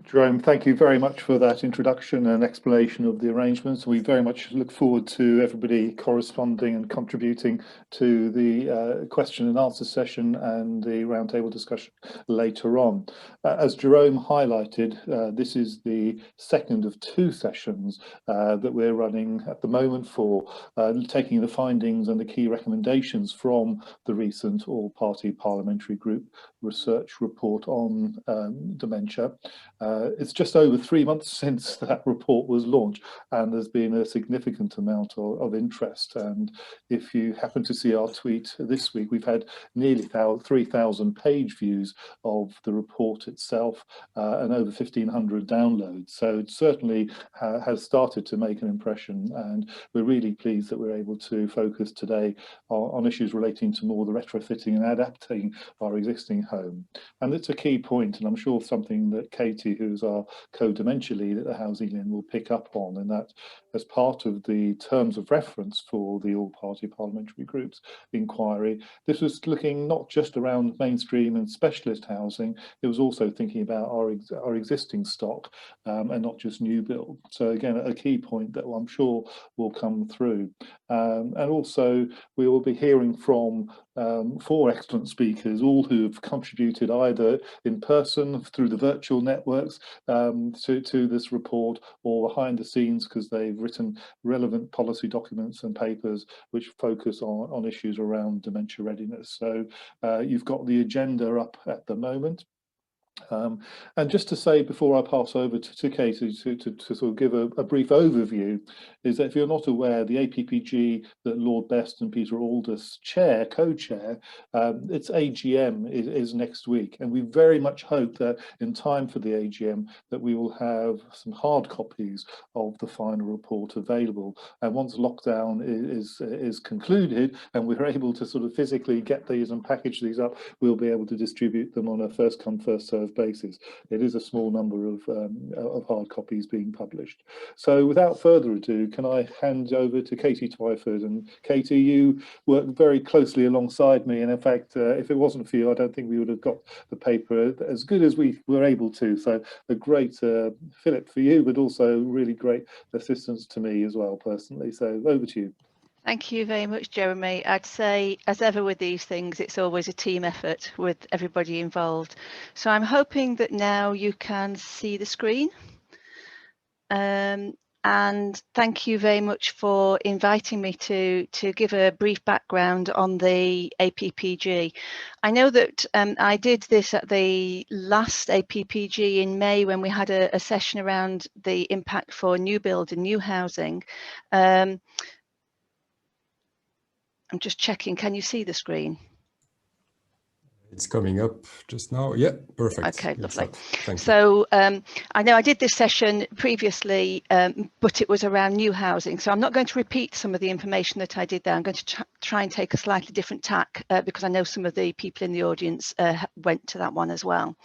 Jerome, thank you very much for that introduction and explanation of the arrangements. We very much look forward to everybody corresponding and contributing to the question and answer session and the roundtable discussion later on. As Jerome highlighted, this is the second of two sessions that we're running at the moment for taking the findings and the key recommendations from the recent all-party parliamentary group research report on dementia. It's just over 3 months since that report was launched, and there's been a significant amount of interest. And if you happen to see our tweet this week, we've had nearly 3,000 page views of the report itself and over 1,500 downloads. So it certainly has started to make an impression, and we're really pleased that we're able to focus today on issues relating to more the retrofitting and adapting our existing home. And it's a key point, and I'm sure something that Katie, who's our co-dementia lead at the Housing Inn, will pick up on, and that as part of the terms of reference for the all-party parliamentary group's inquiry, this was looking not just around mainstream and specialist housing, it was also thinking about our existing stock and not just new build. So again, a key point that I'm sure will come through. And also we will be hearing from 4 excellent speakers, all who have contributed either in person through the virtual networks to this report, or behind the scenes because they've written relevant policy documents and papers which focus on issues around dementia readiness. So you've got the agenda up at the moment. And just to say before I pass over to Katie to sort of give a brief overview, is that if you're not aware, the APPG that Lord Best and Peter Aldous co-chair, its AGM is next week, and we very much hope that in time for the AGM that we will have some hard copies of the final report available. And once lockdown is concluded and we're able to sort of physically get these and package these up, we'll be able to distribute them on a first come first served basis. It is a small number of hard copies being published. So without further ado, can I hand over to Katie Twyford? And Katie, you work very closely alongside me, and in fact, if it wasn't for you, I don't think we would have got the paper as good as we were able to. So a great fillip for you, but also really great assistance to me as well personally. So over to you. Thank you very much, Jeremy. I'd say, as ever with these things, it's always a team effort with everybody involved. So I'm hoping that now you can see the screen. And thank you very much for inviting me to give a brief background on the APPG. I know that I did this at the last APPG in May when we had a session around the impact for new build and new housing. I'm just checking, can you see the screen? It's coming up just now. Yeah, perfect. Okay, lovely. Thank you. So I know I did this session previously, but it was around new housing. So I'm not going to repeat some of the information that I did there. I'm going to try and take a slightly different tack because I know some of the people in the audience went to that one as well.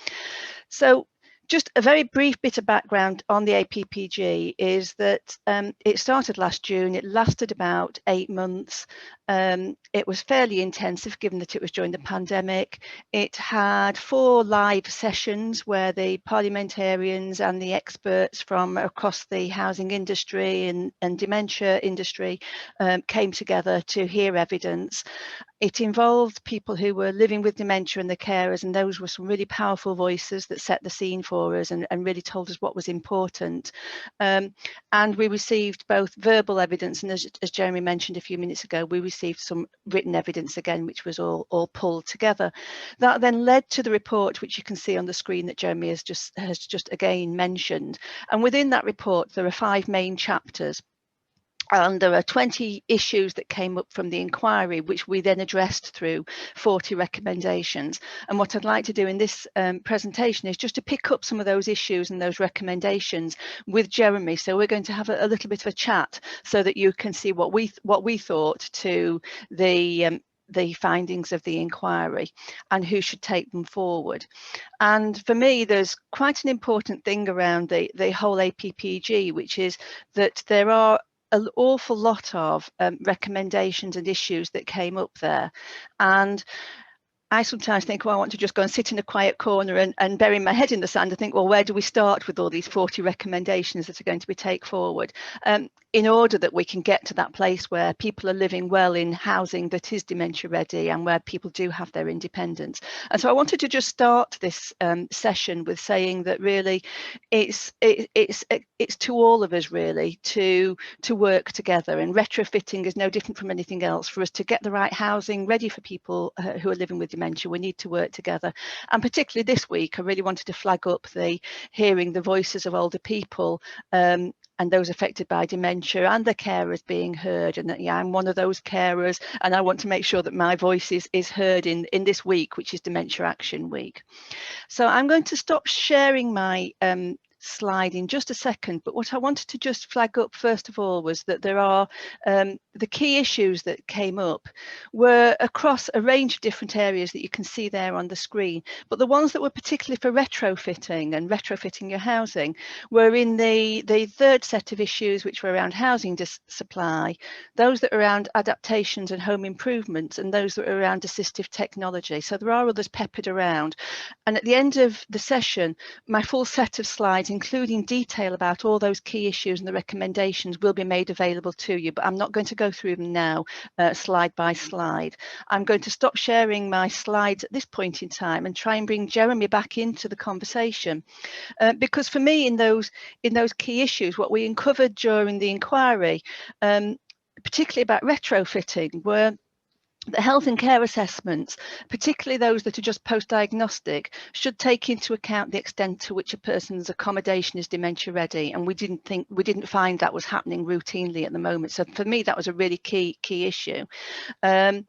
So just a very brief bit of background on the APPG is that it started last June. It lasted about 8 months. It was fairly intensive given that it was during the pandemic. It had 4 live sessions where the parliamentarians and the experts from across the housing industry and dementia industry came together to hear evidence. It involved people who were living with dementia and the carers, and those were some really powerful voices that set the scene for us and really told us what was important. And we received both verbal evidence and, as Jeremy mentioned a few minutes ago, we received some written evidence again, which was all pulled together. That then led to the report, which you can see on the screen that Jeremy has just again mentioned. And within that report, there are 5 main chapters. And there are 20 issues that came up from the inquiry, which we then addressed through 40 recommendations. And what I'd like to do in this presentation is just to pick up some of those issues and those recommendations with Jeremy. So we're going to have a little bit of a chat so that you can see what we thought to the findings of the inquiry and who should take them forward. And for me, there's quite an important thing around the whole APPG, which is that there are an awful lot of recommendations and issues that came up there. And I sometimes think, well, I want to just go and sit in a quiet corner and bury my head in the sand and think, well, where do we start with all these 40 recommendations that are going to be taken forward, in order that we can get to that place where people are living well in housing that is dementia ready and where people do have their independence. And so I wanted to just start this session with saying that really it's to all of us really to work together, and retrofitting is no different from anything else. For us to get the right housing ready for people who are living with dementia, we need to work together. And particularly this week, I really wanted to flag up the hearing the voices of older people and those affected by dementia and the carers being heard. And yeah, I'm one of those carers, and I want to make sure that my voice is heard in this week, which is Dementia Action Week. So I'm going to stop sharing my slide in just a second, but what I wanted to just flag up first of all was that there are the key issues that came up were across a range of different areas that you can see there on the screen, but the ones that were particularly for retrofitting and retrofitting your housing were in the third set of issues, which were around housing supply, those that are around adaptations and home improvements, and those that are around assistive technology. So there are others peppered around, and at the end of the session, my full set of slides, including detail about all those key issues and the recommendations, will be made available to you, but I'm not going to go through them now slide by slide. I'm going to stop sharing my slides at this point in time and try and bring Jeremy back into the conversation, because for me in those key issues, what we uncovered during the inquiry, particularly about retrofitting, were the health and care assessments, particularly those that are just post-diagnostic, should take into account the extent to which a person's accommodation is dementia ready, and we didn't find that was happening routinely at the moment. So for me, that was a really key issue. But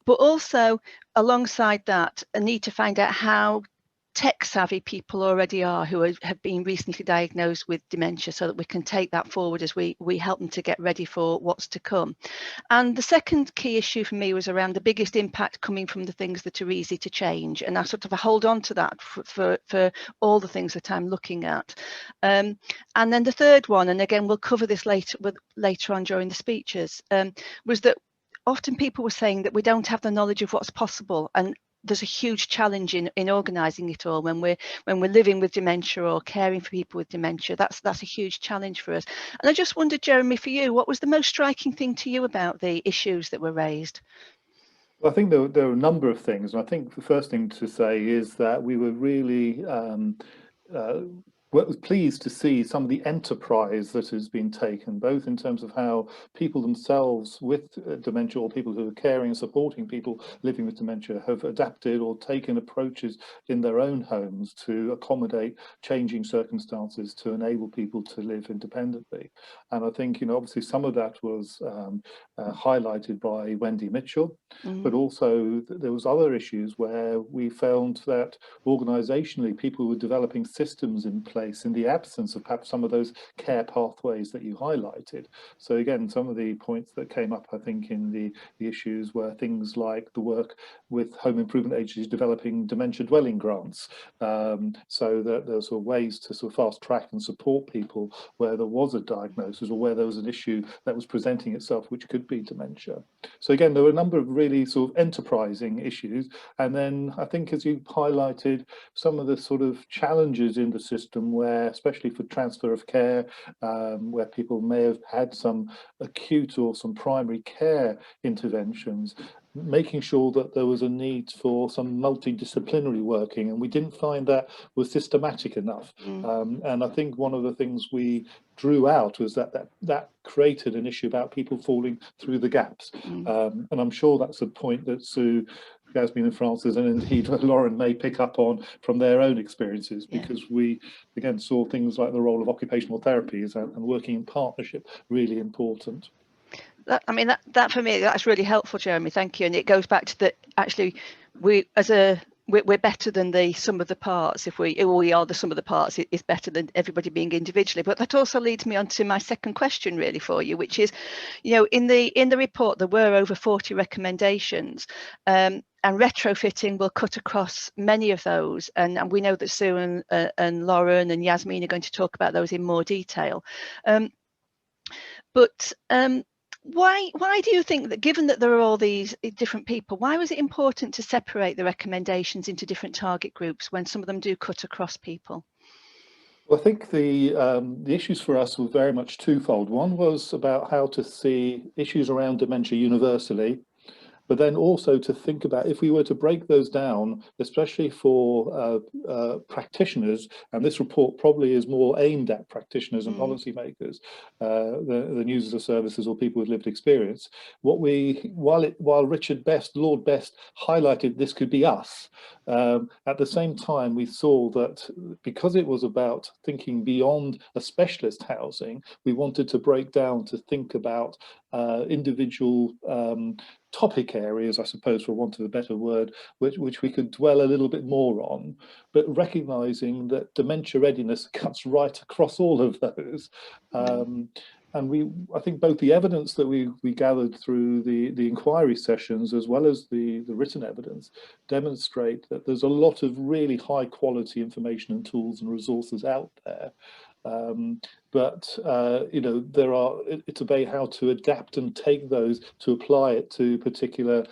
also alongside that, a need to find out how tech savvy people already are who have been recently diagnosed with dementia, so that we can take that forward as we help them to get ready for what's to come. And the second key issue for me was around the biggest impact coming from the things that are easy to change, and I sort of hold on to that for all the things that I'm looking at. And then the third one, and again we'll cover this later on during the speeches, was that often people were saying that we don't have the knowledge of what's possible, and there's a huge challenge in organising it all when we're living with dementia or caring for people with dementia. That's a huge challenge for us. And I just wondered, Jeremy, for you, what was the most striking thing to you about the issues that were raised? Well, I think there were a number of things, and I think the first thing to say is that we were really pleased to see some of the enterprise that has been taken, both in terms of how people themselves with dementia, or people who are caring and supporting people living with dementia, have adapted or taken approaches in their own homes to accommodate changing circumstances to enable people to live independently. And I think, obviously some of that was highlighted by Wendy Mitchell, but also there was other issues where we found that organisationally people were developing systems in place in the absence of perhaps some of those care pathways that you highlighted. So again, some of the points that came up, I think, in the issues were things like the work with home improvement agencies developing dementia dwelling grants, so that there's ways to sort of fast track and support people where there was a diagnosis or where there was an issue that was presenting itself which could be dementia. So again, there were a number of really sort of enterprising issues. And then I think, as you highlighted, some of the sort of challenges in the system where, especially for transfer of care, where people may have had some acute or some primary care interventions, making sure that there was a need for some multidisciplinary working, and we didn't find that was systematic enough. And I think one of the things we drew out was that created an issue about people falling through the gaps. And I'm sure that's a point that Sue, Jasmine and Francis, and indeed Lauren, may pick up on from their own experiences, because we again saw things like the role of occupational therapies and working in partnership really important. That for me, that's really helpful, Jeremy. Thank you. And it goes back to that actually we're better than the sum of the parts. If we are the sum of the parts, it is better than everybody being individually. But that also leads me on to my second question really for you, which is, in the report there were over 40 recommendations, and retrofitting will cut across many of those, and we know that Sue and Lauren and Yasmin are going to talk about those in more detail. But Why do you think that, given that there are all these different people, why was it important to separate the recommendations into different target groups when some of them do cut across people? Well, I think the issues for us were very much twofold. One was about how to see issues around dementia universally, but then also to think about if we were to break those down, especially for practitioners, and this report probably is more aimed at practitioners and policymakers than users of services or people with lived experience. What while Richard Best, Lord Best, highlighted this could be us, at the same time we saw that because it was about thinking beyond a specialist housing, we wanted to break down to think about individual topic areas, I suppose, for want of a better word, which we could dwell a little bit more on, but recognizing that dementia readiness cuts right across all of those. And I think both the evidence that we gathered through the inquiry sessions, as well as the written evidence, demonstrate that there's a lot of really high quality information and tools and resources out there. But you know, it's about how to adapt and take those to apply it to particular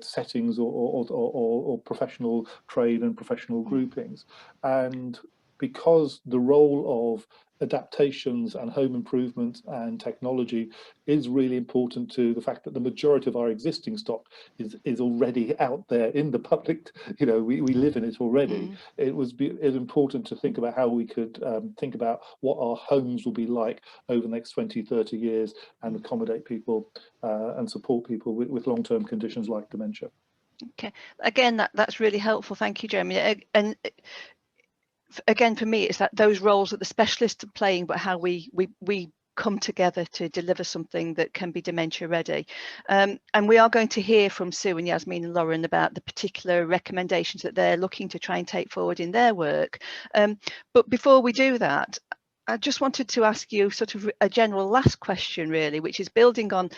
settings or professional trade and professional groupings. And because the role of adaptations and home improvement and technology is really important to the fact that the majority of our existing stock is already out there in the public, you know, we live in it already. It was important to think about how we could think about what our homes will be like over the next 20, 30 years and accommodate people and support people with long-term conditions like dementia. Okay, again, that's really helpful. Thank you, Jeremy. And again, for me, it's that those roles that the specialists are playing, but how we come together to deliver something that can be dementia ready. And we are going to hear from Sue and Yasmin and Lauren about the particular recommendations that they're looking to try and take forward in their work. But before we do that, I just wanted to ask you sort of a general last question, really, which is building on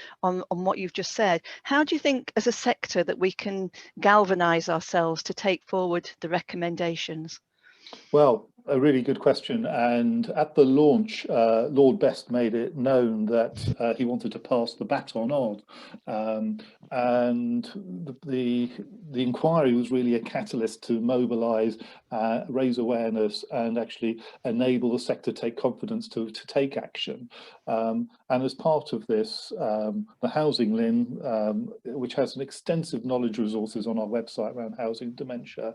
what you've just said. How do you think as a sector that we can galvanise ourselves to take forward the recommendations? Well, a really good question. And at the launch, Lord Best made it known that he wanted to pass the baton on. And the inquiry was really a catalyst to mobilise, raise awareness, and actually enable the sector to take confidence to take action. And as part of this, the Housing LIN, which has an extensive knowledge resources on our website around housing dementia,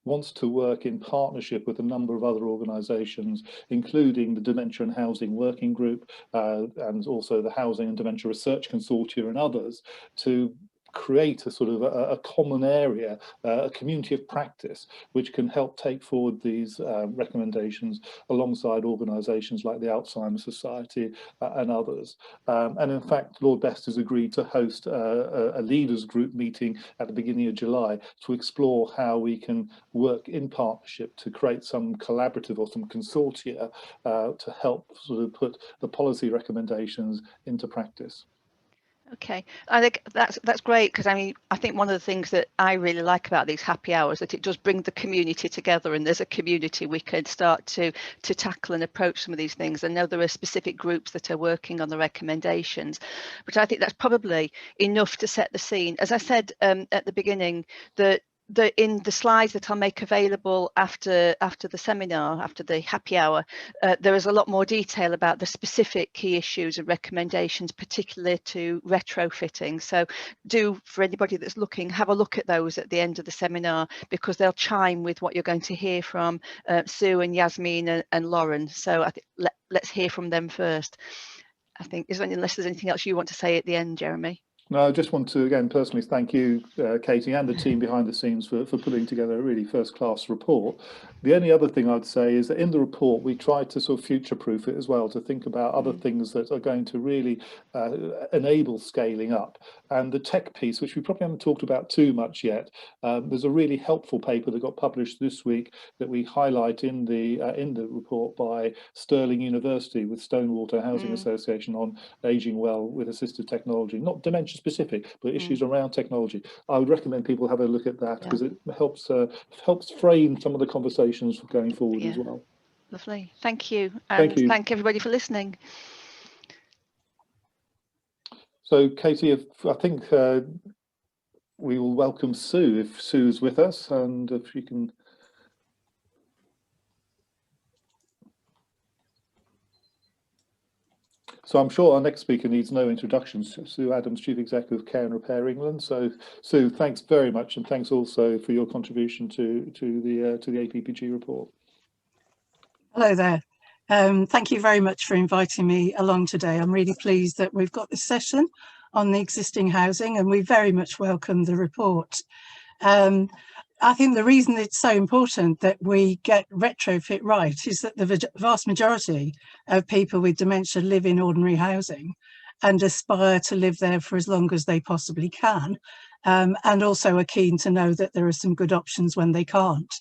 wants to work in partnership with a number of other organisations, including the Dementia and Housing Working Group, and also the Housing and Dementia Research Consortia and others, to create a sort of a common area, a community of practice, which can help take forward these recommendations alongside organisations like the Alzheimer's Society and others. And in fact, Lord Best has agreed to host a leaders group meeting at the beginning of July to explore how we can work in partnership to create some collaborative or some consortia to help sort of put the policy recommendations into practice. Okay, I think that's great, because I mean, I think one of the things that I really like about these happy hours that it does bring the community together, and there's a community we could start to tackle and approach some of these things. I know there are specific groups that are working on the recommendations, but I think that's probably enough to set the scene. As I said at the beginning, in the slides that I'll make available after the seminar, after the happy hour, there is a lot more detail about the specific key issues and recommendations, particularly to retrofitting. So do, for anybody that's looking, have a look at those at the end of the seminar, because they'll chime with what you're going to hear from Sue and Yasmin and Lauren. So I think let's hear from them first. I think, unless there's anything else you want to say at the end, Jeremy. No, I just want to again personally thank you, Katie, and the team behind the scenes for putting together a really first-class report. The only other thing I'd say is that in the report we tried to sort of future-proof it as well, to think about other things that are going to really enable scaling up. And the tech piece, which we probably haven't talked about too much yet, there's a really helpful paper that got published this week that we highlight in the report by Stirling University with Stonewater Housing Association on ageing well with assistive technology, not dementia specific, but issues around technology. I would recommend people have a look at that, because it helps frame some of the conversations going forward as well. Lovely, thank you, and thank everybody for listening. So Katie, I think we will welcome Sue if Sue's with us, and if you can. So I'm sure our next speaker needs no introduction. Sue Adams, Chief Executive of Care and Repair England. So Sue, thanks very much, and thanks also for your contribution to the APPG report. Hello there. Thank you very much for inviting me along today. I'm really pleased that we've got this session on the existing housing, and we very much welcome the report. I think the reason it's so important that we get retrofit right is that the vast majority of people with dementia live in ordinary housing and aspire to live there for as long as they possibly can, and also are keen to know that there are some good options when they can't.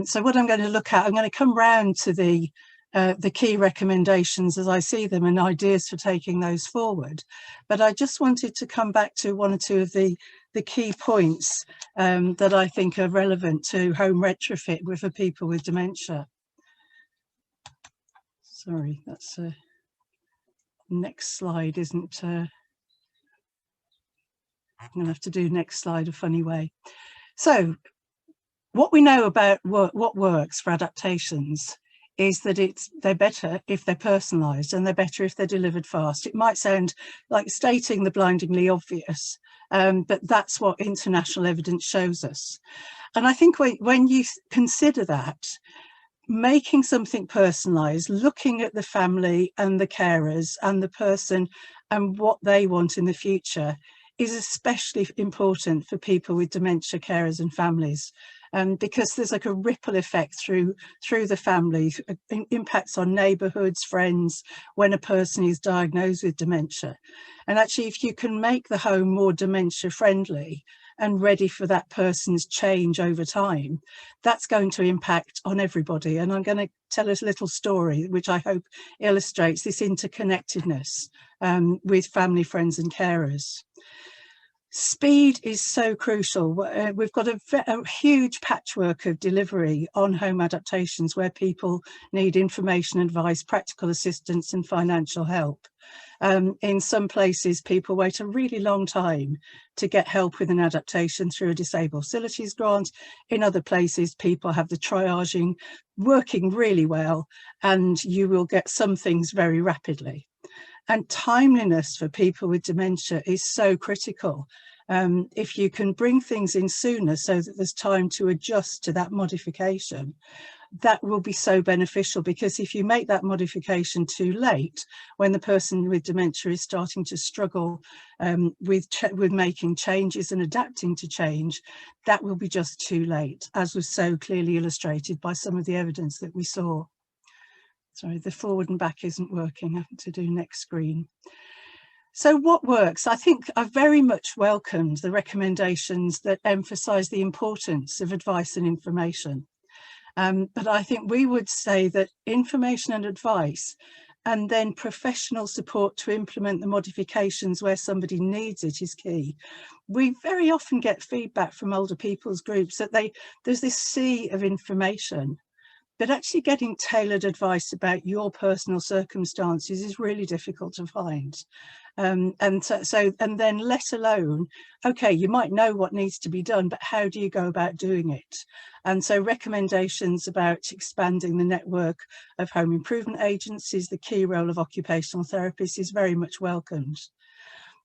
So what I'm going to look at, I'm going to come round to the key recommendations as I see them and ideas for taking those forward. But I just wanted to come back to one or two of the key points that I think are relevant to home retrofit for people with dementia. Sorry, that's next slide isn't, I'm going to have to do next slide a funny way. So what we know about what works for adaptations is that they're better if they're personalised, and they're better if they're delivered fast. It might sound like stating the blindingly obvious, but that's what international evidence shows us. And I think when you consider that, making something personalised, looking at the family and the carers and the person and what they want in the future is especially important for people with dementia carers and families. Because there's like a ripple effect through the family, impacts on neighbourhoods, friends, when a person is diagnosed with dementia. And actually, if you can make the home more dementia friendly and ready for that person's change over time, that's going to impact on everybody. And I'm going to tell us a little story, which I hope illustrates this interconnectedness with family, friends and carers. Speed is so crucial. We've got a huge patchwork of delivery on home adaptations where people need information, advice, practical assistance and financial help. In some places, people wait a really long time to get help with an adaptation through a disabled facilities grant. In other places, people have the triaging working really well, and you will get some things very rapidly. And timeliness for people with dementia is so critical. If you can bring things in sooner so that there's time to adjust to that modification, that will be so beneficial, because if you make that modification too late, when the person with dementia is starting to struggle with making changes and adapting to change, that will be just too late, as was so clearly illustrated by some of the evidence that we saw. Sorry, the forward and back isn't working. I have to do next screen. So what works? I think I've very much welcomed the recommendations that emphasise the importance of advice and information. But I think we would say that information and advice, and then professional support to implement the modifications where somebody needs it, is key. We very often get feedback from older people's groups that there's this sea of information, but actually getting tailored advice about your personal circumstances is really difficult to find. And then let alone, okay, you might know what needs to be done, but how do you go about doing it? And so recommendations about expanding the network of home improvement agencies, the key role of occupational therapists, is very much welcomed.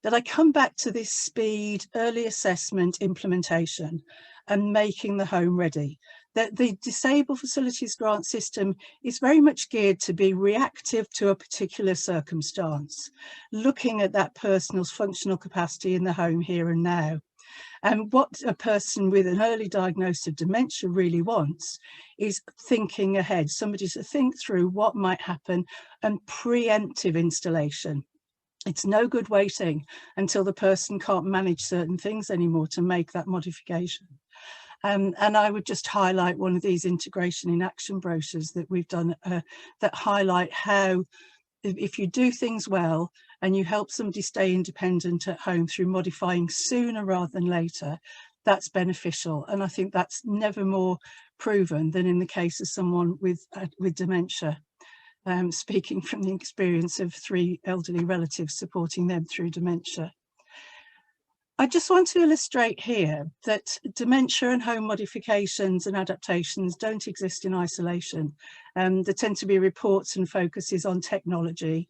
But I come back to this speed, early assessment, implementation, and making the home ready. That the disabled facilities grant system is very much geared to be reactive to a particular circumstance, looking at that person's functional capacity in the home here and now. And what a person with an early diagnosis of dementia really wants is thinking ahead, somebody to think through what might happen, and preemptive installation. It's no good waiting until the person can't manage certain things anymore to make that modification. And I would just highlight one of these integration in action brochures that we've done that highlight how, if you do things well and you help somebody stay independent at home through modifying sooner rather than later, that's beneficial. And I think that's never more proven than in the case of someone with dementia. speaking from the experience of 3 elderly relatives supporting them through dementia. I just want to illustrate here that dementia and home modifications and adaptations don't exist in isolation. There tend to be reports and focuses on technology,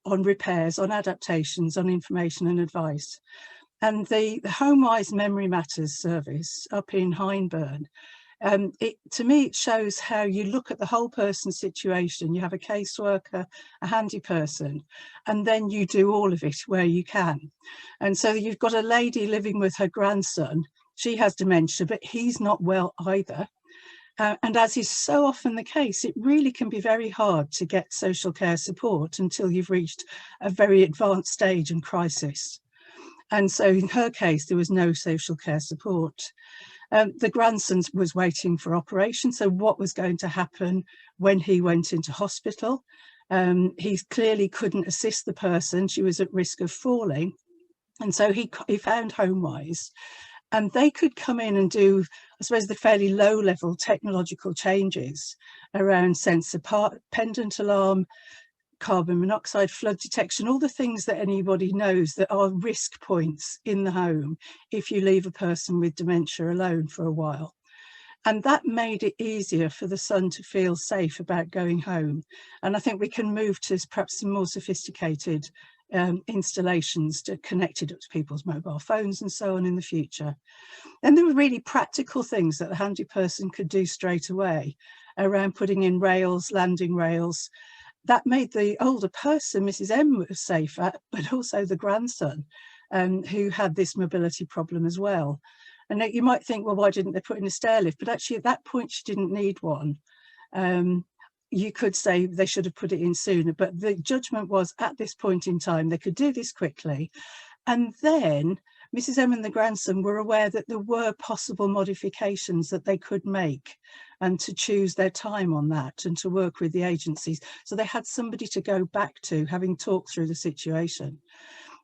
on repairs, on adaptations, on information and advice. And the Homewise Memory Matters service up in Hyndburn, to me, it shows how you look at the whole person's situation. You have a caseworker, a handy person, and then you do all of it where you can. And so you've got a lady living with her grandson. She has dementia, but he's not well either. And as is so often the case, it really can be very hard to get social care support until you've reached a very advanced stage and crisis. And so in her case, there was no social care support. The grandson was waiting for operation, so what was going to happen when he went into hospital? He clearly couldn't assist the person. She was at risk of falling. And so he found Homewise, and they could come in and do, I suppose, the fairly low-level technological changes around sensor pendant alarm, carbon monoxide flood detection, all the things that anybody knows that are risk points in the home if you leave a person with dementia alone for a while. And that made it easier for the son to feel safe about going home. And I think we can move to perhaps some more sophisticated installations connected up to people's mobile phones and so on in the future. And there were really practical things that the handy person could do straight away around putting in rails, landing rails. That made the older person, Mrs. M, safer, but also the grandson, who had this mobility problem as well. And you might think, well, why didn't they put in a stair lift? But actually at that point, she didn't need one. You could say they should have put it in sooner, but the judgment was at this point in time, they could do this quickly. And then Mrs. M and the grandson were aware that there were possible modifications that they could make, and to choose their time on that and to work with the agencies. So they had somebody to go back to, having talked through the situation.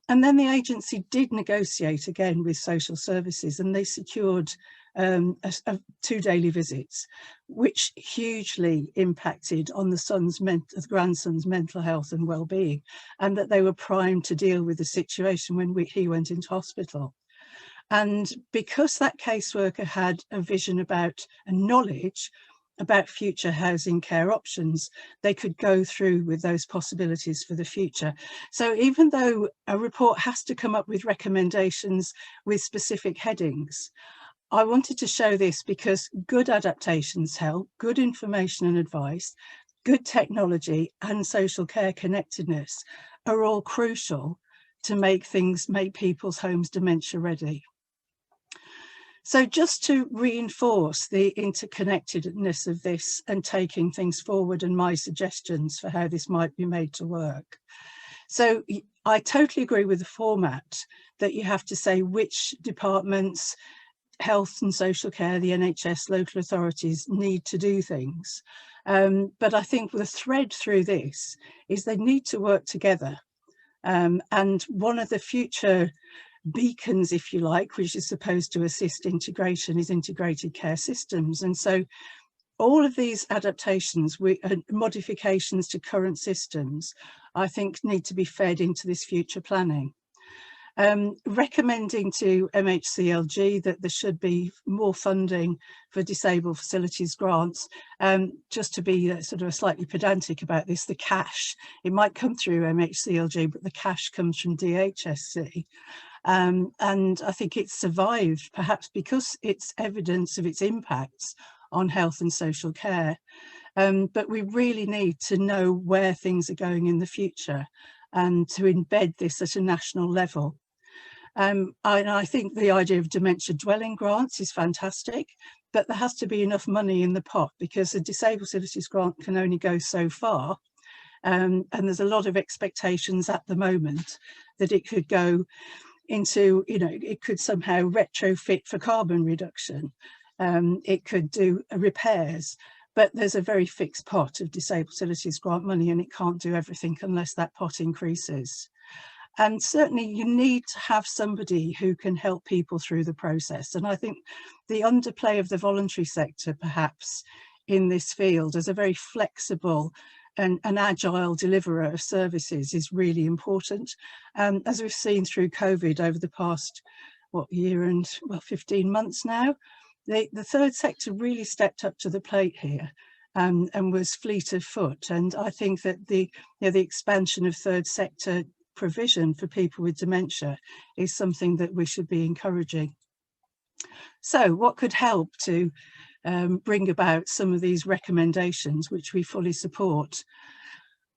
And then the agency did negotiate again with social services, and they secured 2 daily visits, which hugely impacted on the grandson's mental health and well-being, and that they were primed to deal with the situation when he went into hospital. And because that caseworker had a vision about and knowledge about future housing care options, they could go through with those possibilities for the future. So even though a report has to come up with recommendations with specific headings, I wanted to show this because good adaptations help, good information and advice, good technology and social care connectedness are all crucial to make people's homes dementia ready. So just to reinforce the interconnectedness of this and taking things forward and my suggestions for how this might be made to work. So I totally agree with the format that you have to say which departments, health and social care, the NHS, local authorities need to do things. But I think the thread through this is they need to work together. And one of the future beacons, if you like, which is supposed to assist integration, is integrated care systems. And so all of these adaptations, modifications to current systems, I think need to be fed into this future planning. Recommending to MHCLG that there should be more funding for disabled facilities grants. Just to be sort of slightly pedantic about this, the cash, it might come through MHCLG, but the cash comes from DHSC. And I think it's survived perhaps because it's evidence of its impacts on health and social care. But we really need to know where things are going in the future and to embed this at a national level. I think the idea of dementia dwelling grants is fantastic, but there has to be enough money in the pot because the disabled facilities grant can only go so far. And there's a lot of expectations at the moment that it could go into, it could somehow retrofit for carbon reduction. It could do repairs, but there's a very fixed pot of disabled facilities grant money and it can't do everything unless that pot increases. And certainly you need to have somebody who can help people through the process. And I think the underplay of the voluntary sector perhaps in this field as a very flexible an agile deliverer of services is really important. As we've seen through COVID over the past, year and 15 months now, the third sector really stepped up to the plate here and was fleet of foot. And I think that the expansion of third sector provision for people with dementia is something that we should be encouraging. So what could help to bring about some of these recommendations, which we fully support?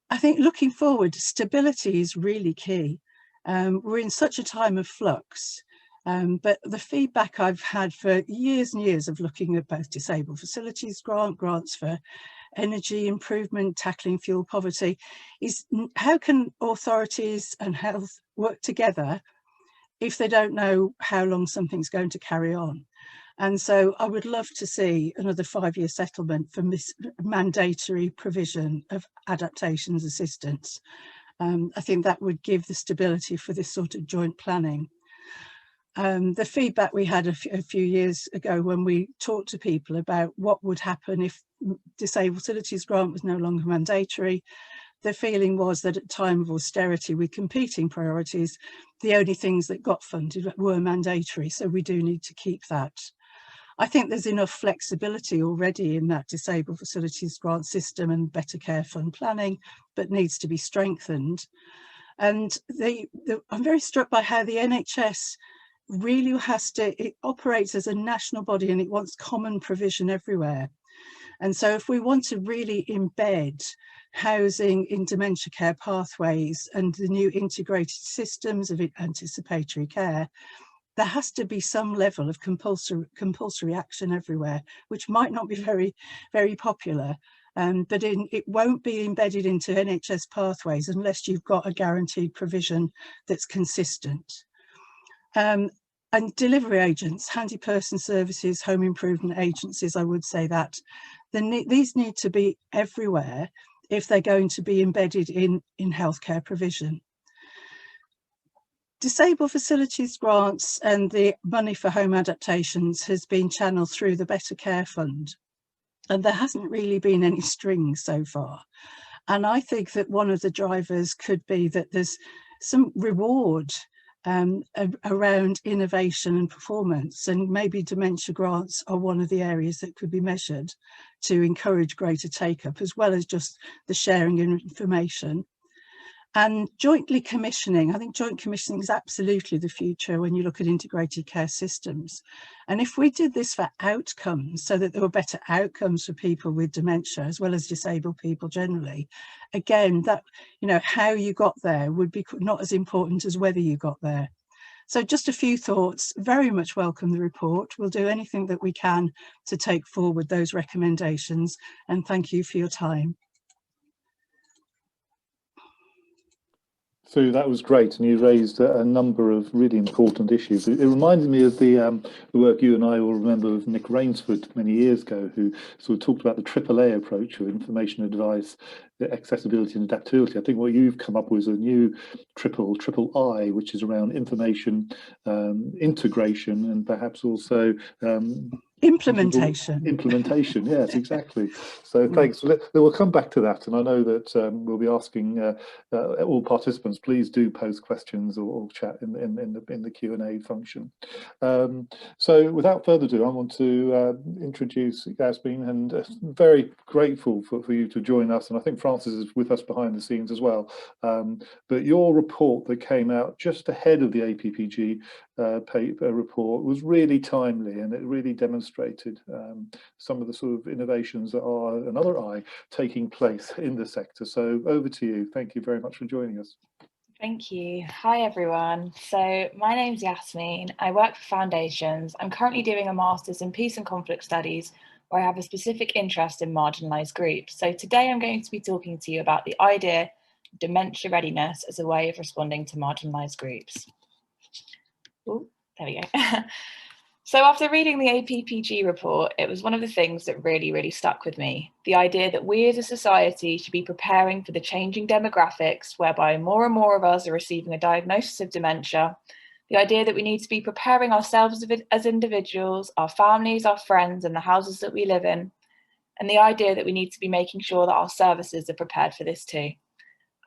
I think looking forward, stability is really key. We're in such a time of flux, but the feedback I've had for years and years of looking at both disabled facilities grants for energy improvement, tackling fuel poverty, is how can authorities and health work together if they don't know how long something's going to carry on? And so I would love to see another 5-year settlement for mandatory provision of adaptations assistance. I think that would give the stability for this sort of joint planning. The feedback we had a few years ago when we talked to people about what would happen if disabled facilities grant was no longer mandatory, the feeling was that at time of austerity with competing priorities, the only things that got funded were mandatory, so we do need to keep that. I think there's enough flexibility already in that disabled facilities grant system and better care fund planning, but needs to be strengthened. And I'm very struck by how the NHS really it operates as a national body and it wants common provision everywhere. And so if we want to really embed housing in dementia care pathways and the new integrated systems of anticipatory care, there has to be some level of compulsory action everywhere, which might not be very, very popular, but it won't be embedded into NHS pathways unless you've got a guaranteed provision that's consistent. And delivery agents, handy person services, home improvement agencies, I would say that these need to be everywhere if they're going to be embedded in healthcare provision. Disabled facilities grants and the money for home adaptations has been channeled through the Better Care Fund, and there hasn't really been any strings so far. And I think that one of the drivers could be that there's some reward around innovation and performance, and maybe dementia grants are one of the areas that could be measured to encourage greater take-up, as well as just the sharing of information. And jointly commissioning, I think joint commissioning is absolutely the future when you look at integrated care systems. And if we did this for outcomes, so that there were better outcomes for people with dementia as well as disabled people generally, again, that, how you got there would be not as important as whether you got there. So just a few thoughts. Very much welcome the report. We'll do anything that we can to take forward those recommendations, and thank you for your time. Sue, that was great, and you raised a number of really important issues. It reminded me of the work you and I will remember of Nick Rainsford many years ago, who sort of talked about the AAA approach of information advice, accessibility and adaptability. I think what you've come up with is a new triple I, which is around information, integration, and perhaps also implementation. Yes, exactly. So thanks. We'll come back to that, and I know that we'll be asking all participants, please do post questions or chat in the Q&A function. So without further ado, I want to introduce Yasmin, and very grateful for you to join us, and I think Francis is with us behind the scenes as well. But your report that came out just ahead of the APPG paper report was really timely, and it really demonstrated some of the sort of innovations that are another eye taking place in the sector. So over to you. Thank you very much for joining us. Thank you. Hi everyone. So my name's Yasmin. I work for Foundations. I'm currently doing a master's in Peace and Conflict Studies, where I have a specific interest in marginalised groups. So today I'm going to be talking to you about the idea of dementia readiness as a way of responding to marginalised groups. Ooh, there we go. So after reading the APPG report, it was one of the things that really stuck with me. The idea that we as a society should be preparing for the changing demographics, whereby more and more of us are receiving a diagnosis of dementia. The idea that we need to be preparing ourselves as individuals, our families, our friends, and the houses that we live in. and the idea that we need to be making sure that our services are prepared for this too.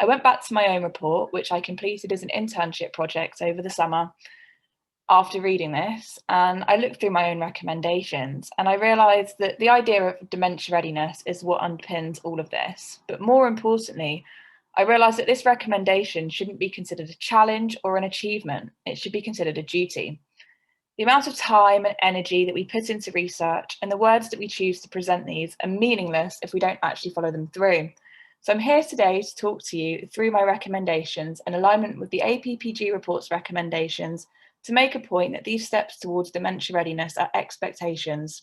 I went back to my own report, which I completed as an internship project over the summer after reading this, and I looked through my own recommendations, and I realised that the idea of dementia readiness is what underpins all of this. But more importantly, I realised that this recommendation shouldn't be considered a challenge or an achievement. It should be considered a duty. The amount of time and energy that we put into research and the words that we choose to present these are meaningless if we don't actually follow them through. So I'm here today to talk to you through my recommendations in alignment with the APPG report's recommendations to make a point that these steps towards dementia readiness are expectations.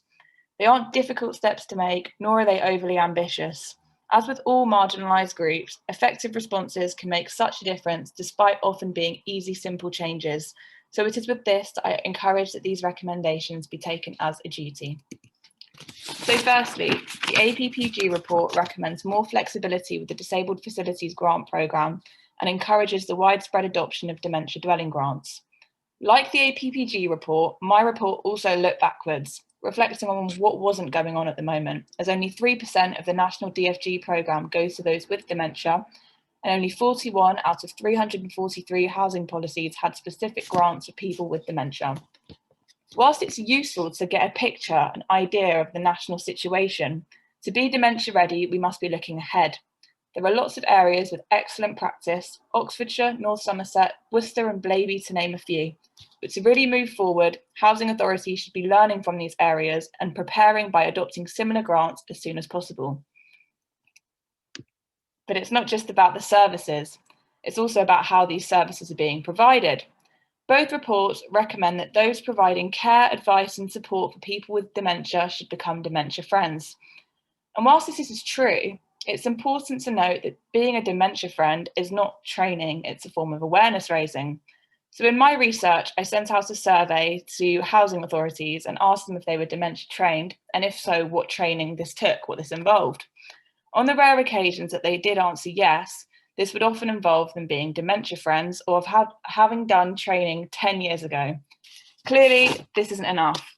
They aren't difficult steps to make, nor are they overly ambitious. As with all marginalised groups, effective responses can make such a difference despite often being easy, simple changes. So it is with this that I encourage that these recommendations be taken as a duty. So firstly, the APPG report recommends more flexibility with the Disabled Facilities Grant Programme and encourages the widespread adoption of dementia dwelling grants. Like the APPG report, my report also looked backwards, reflecting on what wasn't going on at the moment, as only 3% of the national DFG programme goes to those with dementia, and only 41 out of 343 housing policies had specific grants for people with dementia. Whilst it's useful to get a picture, an idea of the national situation, to be dementia ready, we must be looking ahead. There are lots of areas with excellent practice, Oxfordshire, North Somerset, Worcester and Blaby to name a few. But to really move forward, housing authorities should be learning from these areas and preparing by adopting similar grants as soon as possible. But it's not just about the services, it's also about how these services are being provided. Both reports recommend that those providing care, advice and support for people with dementia should become dementia friends. And whilst this is true, it's important to note that being a dementia friend is not training, it's a form of awareness raising. So in my research, I sent out a survey to housing authorities and asked them if they were dementia trained, and if so, what training this took, what this involved. On the rare occasions that they did answer yes, this would often involve them being dementia friends or of having done training 10 years ago. Clearly, this isn't enough.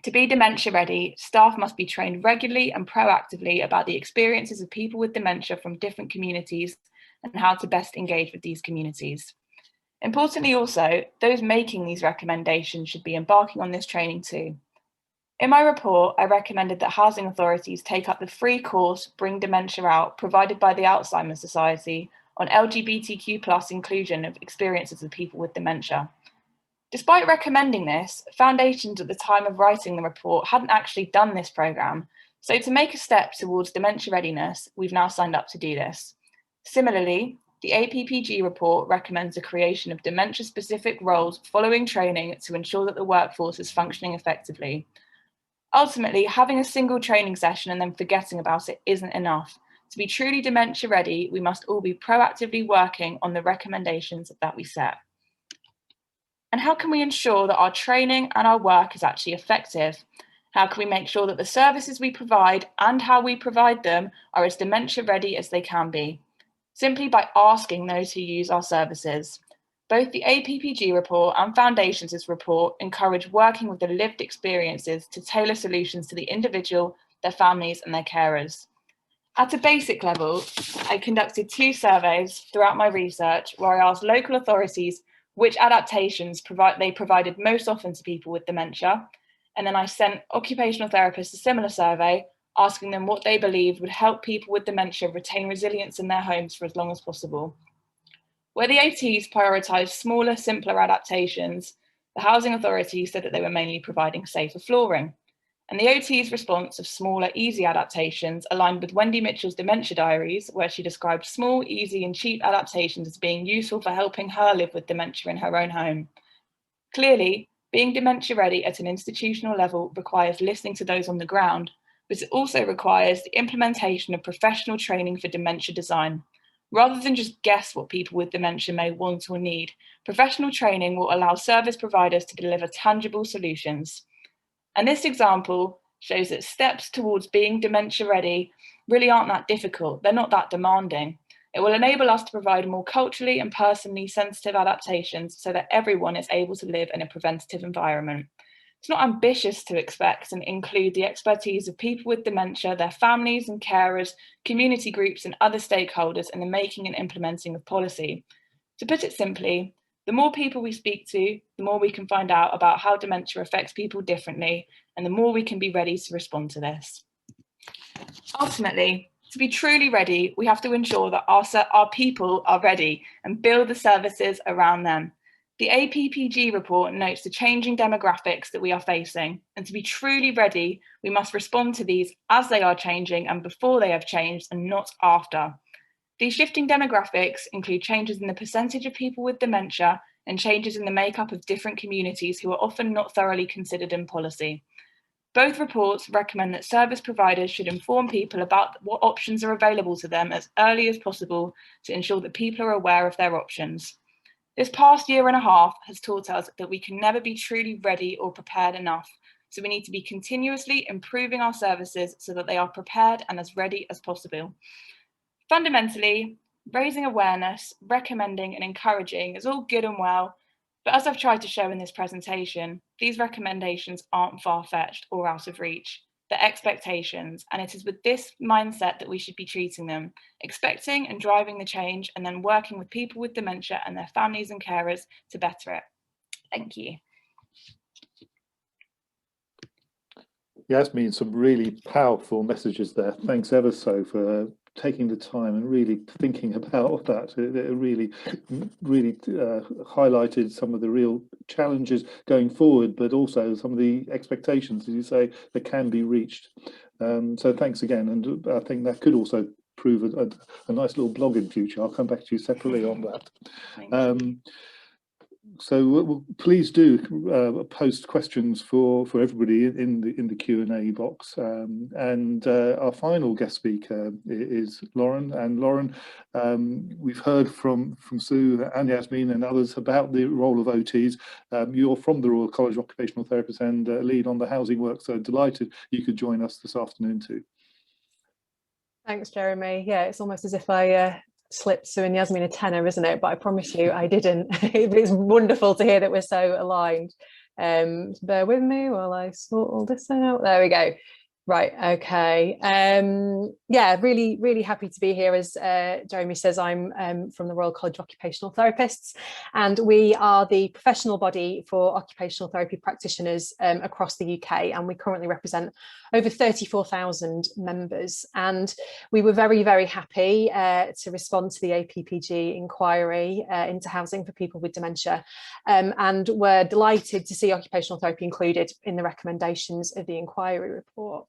To be dementia ready, staff must be trained regularly and proactively about the experiences of people with dementia from different communities and how to best engage with these communities. Importantly also, those making these recommendations should be embarking on this training too. In my report, I recommended that housing authorities take up the free course Bring Dementia Out provided by the Alzheimer's Society on LGBTQ+ inclusion of experiences of people with dementia. Despite recommending this, Foundations at the time of writing the report hadn't actually done this programme, so to make a step towards dementia readiness, we've now signed up to do this. Similarly, the APPG report recommends the creation of dementia-specific roles following training to ensure that the workforce is functioning effectively. Ultimately, having a single training session and then forgetting about it isn't enough. To be truly dementia ready, we must all be proactively working on the recommendations that we set. And how can we ensure that our training and our work is actually effective? How can we make sure that the services we provide and how we provide them are as dementia ready as they can be? Simply by asking those who use our services. Both the APPG report and Foundations' report encourage working with the lived experiences to tailor solutions to the individual, their families and their carers. At a basic level, I conducted 2 surveys throughout my research where I asked local authorities which adaptations they provided most often to people with dementia, and then I sent occupational therapists a similar survey asking them what they believed would help people with dementia retain resilience in their homes for as long as possible. Where the OTs prioritised smaller, simpler adaptations, the housing authority said that they were mainly providing safer flooring. And the OT's response of smaller, easy adaptations aligned with Wendy Mitchell's dementia diaries, where she described small, easy and cheap adaptations as being useful for helping her live with dementia in her own home. Clearly, being dementia ready at an institutional level requires listening to those on the ground, but it also requires the implementation of professional training for dementia design. Rather than just guess what people with dementia may want or need, professional training will allow service providers to deliver tangible solutions. And this example shows that steps towards being dementia ready really aren't that difficult. They're not that demanding. It will enable us to provide more culturally and personally sensitive adaptations so that everyone is able to live in a preventative environment. It's not ambitious to expect and include the expertise of people with dementia, their families and carers, community groups and other stakeholders in the making and implementing of policy. To put it simply, the more people we speak to, the more we can find out about how dementia affects people differently, and the more we can be ready to respond to this. Ultimately, to be truly ready, we have to ensure that our people are ready and build the services around them. The APPG report notes the changing demographics that we are facing, and to be truly ready, we must respond to these as they are changing and before they have changed and not after. These shifting demographics include changes in the percentage of people with dementia and changes in the makeup of different communities who are often not thoroughly considered in policy. Both reports recommend that service providers should inform people about what options are available to them as early as possible to ensure that people are aware of their options. This past year and a half has taught us that we can never be truly ready or prepared enough, so we need to be continuously improving our services so that they are prepared and as ready as possible. Fundamentally, raising awareness, recommending and encouraging is all good and well, but as I've tried to show in this presentation, these recommendations aren't far-fetched or out of reach. They're expectations, and it is with this mindset that we should be treating them, expecting and driving the change, and then working with people with dementia and their families and carers to better it. Thank you. Yasmin, some really powerful messages there. Thanks ever so for taking the time and really thinking about that. It really highlighted some of the real challenges going forward, but also some of the expectations, as you say, that can be reached. So thanks again, and I think that could also prove a nice little blog in future. I'll come back to you separately on that. So please do post questions for everybody in the Q&A box. And our final guest speaker is Lauren. And Lauren, we've heard from Sue and Yasmin and others about the role of OTs. You're from the Royal College of Occupational Therapists and lead on the housing work. So delighted you could join us this afternoon too. Thanks, Jeremy. Yeah, it's almost as if I slipped Sue and Yasmin a tenner, isn't it? But I promise you I didn't. It's wonderful to hear that we're so aligned. Bear with me while I sort all this out. There we go. Right, okay. Yeah, really happy to be here. As Jeremy says, I'm from the Royal College of Occupational Therapists, and we are the professional body for occupational therapy practitioners across the UK, and we currently represent over 34,000 members. And we were very happy to respond to the APPG Inquiry into housing for people with dementia, and we're delighted to see occupational therapy included in the recommendations of the inquiry report.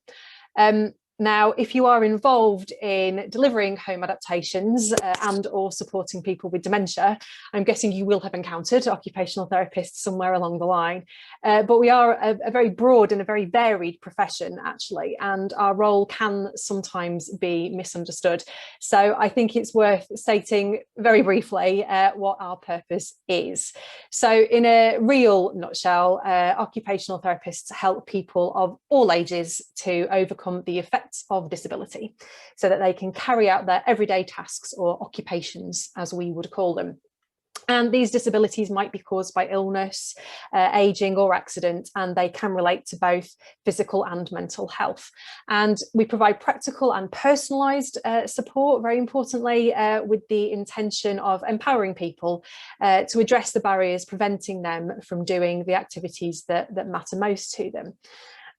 Now, if you are involved in delivering home adaptations and or supporting people with dementia, I'm guessing you will have encountered occupational therapists somewhere along the line. But we are a very broad and a very varied profession, actually, and our role can sometimes be misunderstood. So I think it's worth stating very briefly what our purpose is. So in a real nutshell, occupational therapists help people of all ages to overcome the effects of disability so that they can carry out their everyday tasks or occupations, as we would call them. And these disabilities might be caused by illness, aging or accident, and they can relate to both physical and mental health. And we provide practical and personalised support, very importantly, with the intention of empowering people to address the barriers preventing them from doing the activities that matter most to them.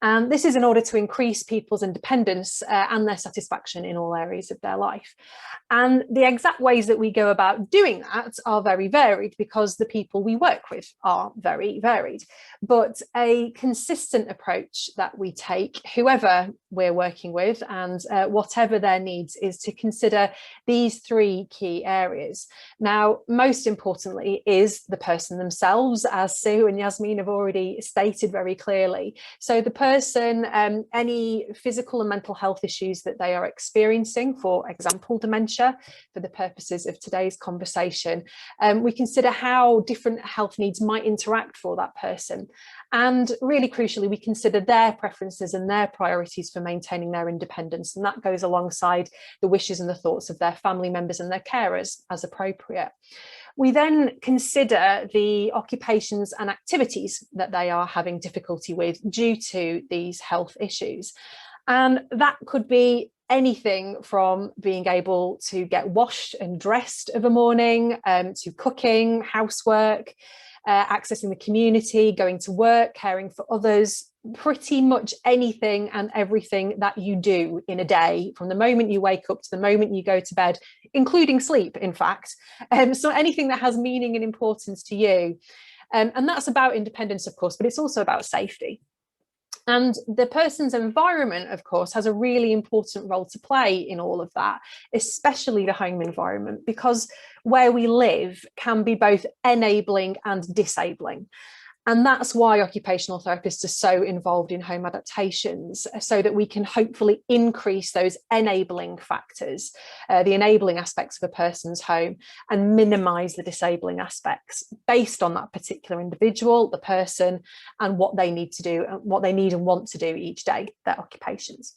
And this is in order to increase people's independence and their satisfaction in all areas of their life. And the exact ways that we go about doing that are very varied because the people we work with are very varied. But a consistent approach that we take, whoever we're working with and whatever their needs, is to consider these three key areas. Now, most importantly is the person themselves, as Sue and Yasmin have already stated very clearly. So the person, any physical and mental health issues that they are experiencing, for example, dementia, for the purposes of today's conversation, we consider how different health needs might interact for that person. And really crucially, we consider their preferences and their priorities for maintaining their independence. And that goes alongside the wishes and the thoughts of their family members and their carers as appropriate. We then consider the occupations and activities that they are having difficulty with due to these health issues. And that could be anything from being able to get washed and dressed of a morning, to cooking, housework, accessing the community, going to work, caring for others, pretty much anything and everything that you do in a day, from the moment you wake up to the moment you go to bed, including sleep, in fact. So anything that has meaning and importance to you. And that's about independence, of course, but it's also about safety. And the person's environment, of course, has a really important role to play in all of that, especially the home environment, because where we live can be both enabling and disabling. And that's why occupational therapists are so involved in home adaptations, so that we can hopefully increase those enabling factors, the enabling aspects of a person's home, and minimise the disabling aspects based on that particular individual, the person, and what they need to do, and what they need and want to do each day, their occupations.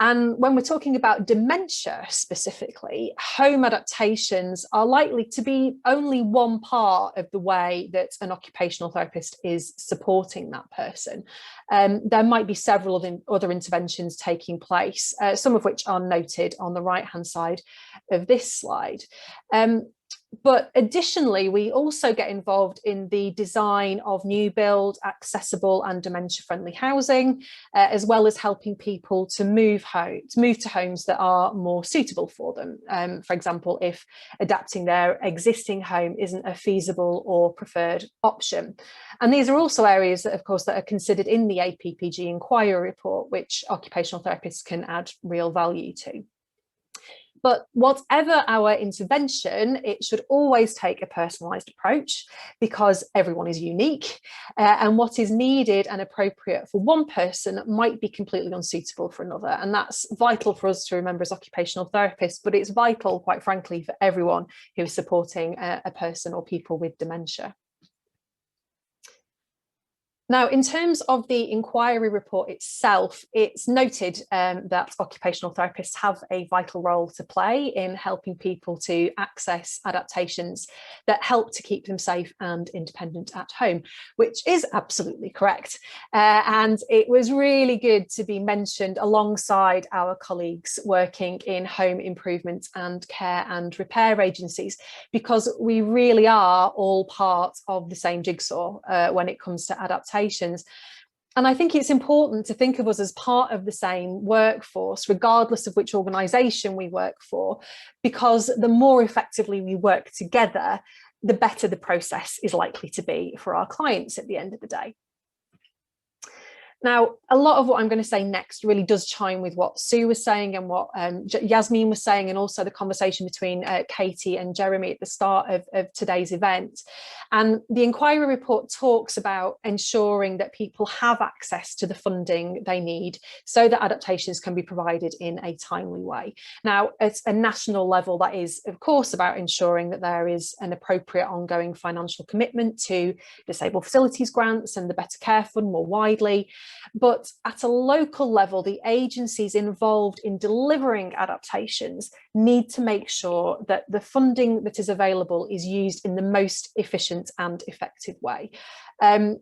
And when we're talking about dementia specifically, home adaptations are likely to be only one part of the way that an occupational therapist is supporting that person. There might be several other interventions taking place, some of which are noted on the right-hand side of this slide. But additionally, we also get involved in the design of new build, accessible and dementia-friendly housing, as well as helping people to move to homes that are more suitable for them. For example, if adapting their existing home isn't a feasible or preferred option. And these are also areas that, of course, that are considered in the APPG Inquiry report, which occupational therapists can add real value to. But whatever our intervention, it should always take a personalised approach, because everyone is unique, and what is needed and appropriate for one person might be completely unsuitable for another. And that's vital for us to remember as occupational therapists, but it's vital, quite frankly, for everyone who is supporting a person or people with dementia. Now, in terms of the inquiry report itself, it's noted that occupational therapists have a vital role to play in helping people to access adaptations that help to keep them safe and independent at home, which is absolutely correct. And it was really good to be mentioned alongside our colleagues working in home improvement and care and repair agencies, because we really are all part of the same jigsaw when it comes to adaptation. And I think it's important to think of us as part of the same workforce, regardless of which organisation we work for, because the more effectively we work together, the better the process is likely to be for our clients at the end of the day. Now, a lot of what I'm going to say next really does chime with what Sue was saying and what Yasmin was saying, and also the conversation between Katie and Jeremy at the start of today's event. And the inquiry report talks about ensuring that people have access to the funding they need so that adaptations can be provided in a timely way. Now, at a national level, that is, of course, about ensuring that there is an appropriate ongoing financial commitment to disabled facilities grants and the Better Care Fund more widely. But at a local level, the agencies involved in delivering adaptations need to make sure that the funding that is available is used in the most efficient and effective way.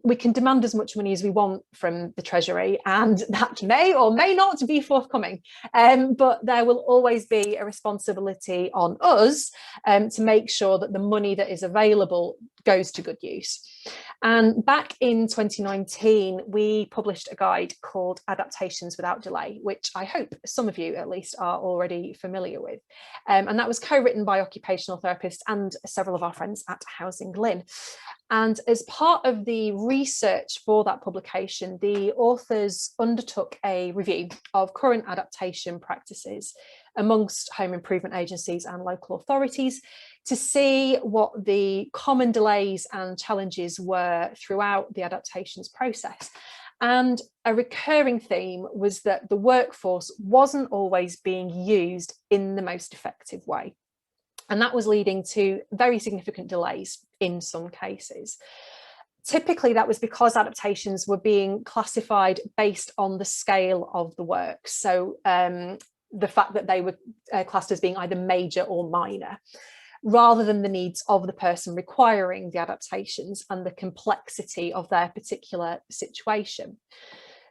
We can demand as much money as we want from the Treasury, and that may or may not be forthcoming, but there will always be a responsibility on us to make sure that the money that is available goes to good use. And back in 2019, we published a guide called Adaptations Without Delay, which I hope some of you at least are already familiar with. And that was co-written by occupational therapists and several of our friends at Housing Lynn. And as part of the research for that publication, the authors undertook a review of current adaptation practices amongst home improvement agencies and local authorities to see what the common delays and challenges were throughout the adaptations process. And a recurring theme was that the workforce wasn't always being used in the most effective way. And that was leading to very significant delays in some cases. Typically, that was because adaptations were being classified based on the scale of the work. So the fact that they were classed as being either major or minor. rather than the needs of the person requiring the adaptations and the complexity of their particular situation.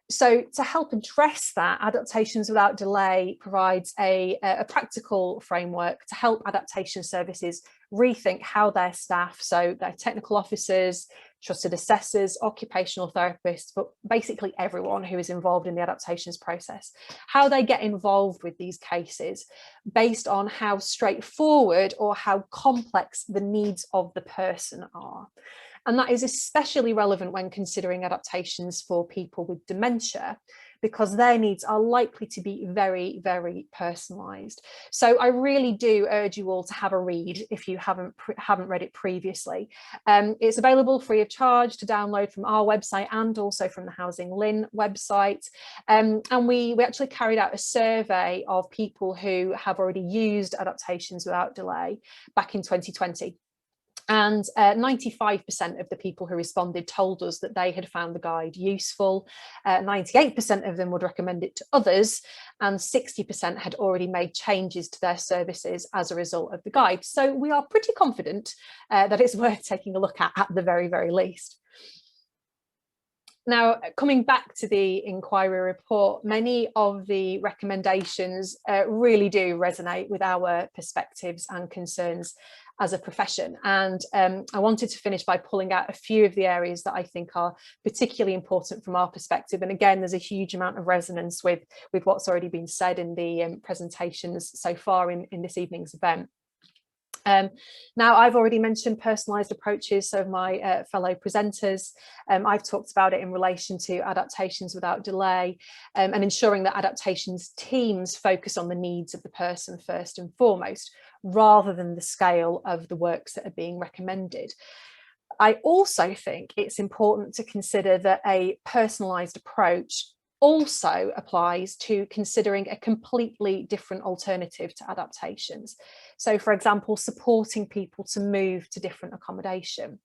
So to help address that, Adaptations Without Delay provides a practical framework to help adaptation services rethink how their staff, so their technical officers, trusted assessors, occupational therapists, but basically everyone who is involved in the adaptations process, how they get involved with these cases based on how straightforward or how complex the needs of the person are. And that is especially relevant when considering adaptations for people with dementia, because their needs are likely to be very, very personalised. So I really do urge you all to have a read if you haven't read it previously. It's available free of charge to download from our website and also from the Housing Lin website. And we actually carried out a survey of people who have already used Adaptations Without Delay back in 2020. And 95% of the people who responded told us that they had found the guide useful. 98% of them would recommend it to others, and 60% had already made changes to their services as a result of the guide. So we are pretty confident that it's worth taking a look at the very, very least. Now, coming back to the inquiry report, many of the recommendations really do resonate with our perspectives and concerns as a profession. And I wanted to finish by pulling out a few of the areas that I think are particularly important from our perspective. And again, there's a huge amount of resonance with what's already been said in the presentations so far in this evening's event. Now, I've already mentioned personalised approaches, so my fellow presenters, I've talked about it in relation to Adaptations Without Delay, and ensuring that adaptations teams focus on the needs of the person first and foremost, rather than the scale of the works that are being recommended. I also think it's important to consider that a personalised approach also applies to considering a completely different alternative to adaptations. So, for example, supporting people to move to different accommodation.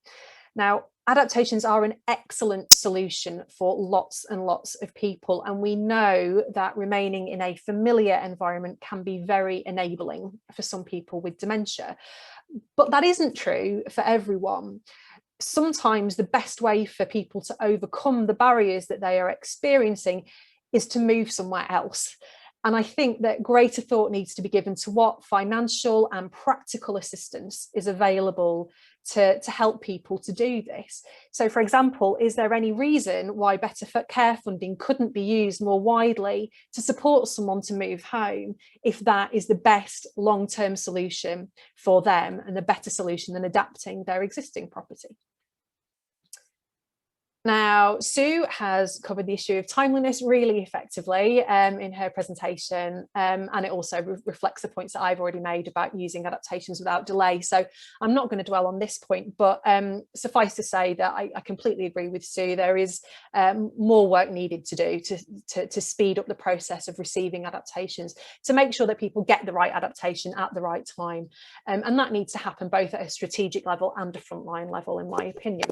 Now, adaptations are an excellent solution for lots and lots of people, and we know that remaining in a familiar environment can be very enabling for some people with dementia. But that isn't true for everyone. Sometimes the best way for people to overcome the barriers that they are experiencing is to move somewhere else. And I think that greater thought needs to be given to what financial and practical assistance is available to help people to do this. So, for example, is there any reason why better care funding couldn't be used more widely to support someone to move home if that is the best long-term solution for them and a better solution than adapting their existing property? Now, Sue has covered the issue of timeliness really effectively in her presentation, and it also reflects the points that I've already made about using adaptations without delay. So I'm not going to dwell on this point, but suffice to say that I completely agree with Sue. There is more work needed to do to speed up the process of receiving adaptations, to make sure that people get the right adaptation at the right time. And that needs to happen both at a strategic level and a frontline level, in my opinion.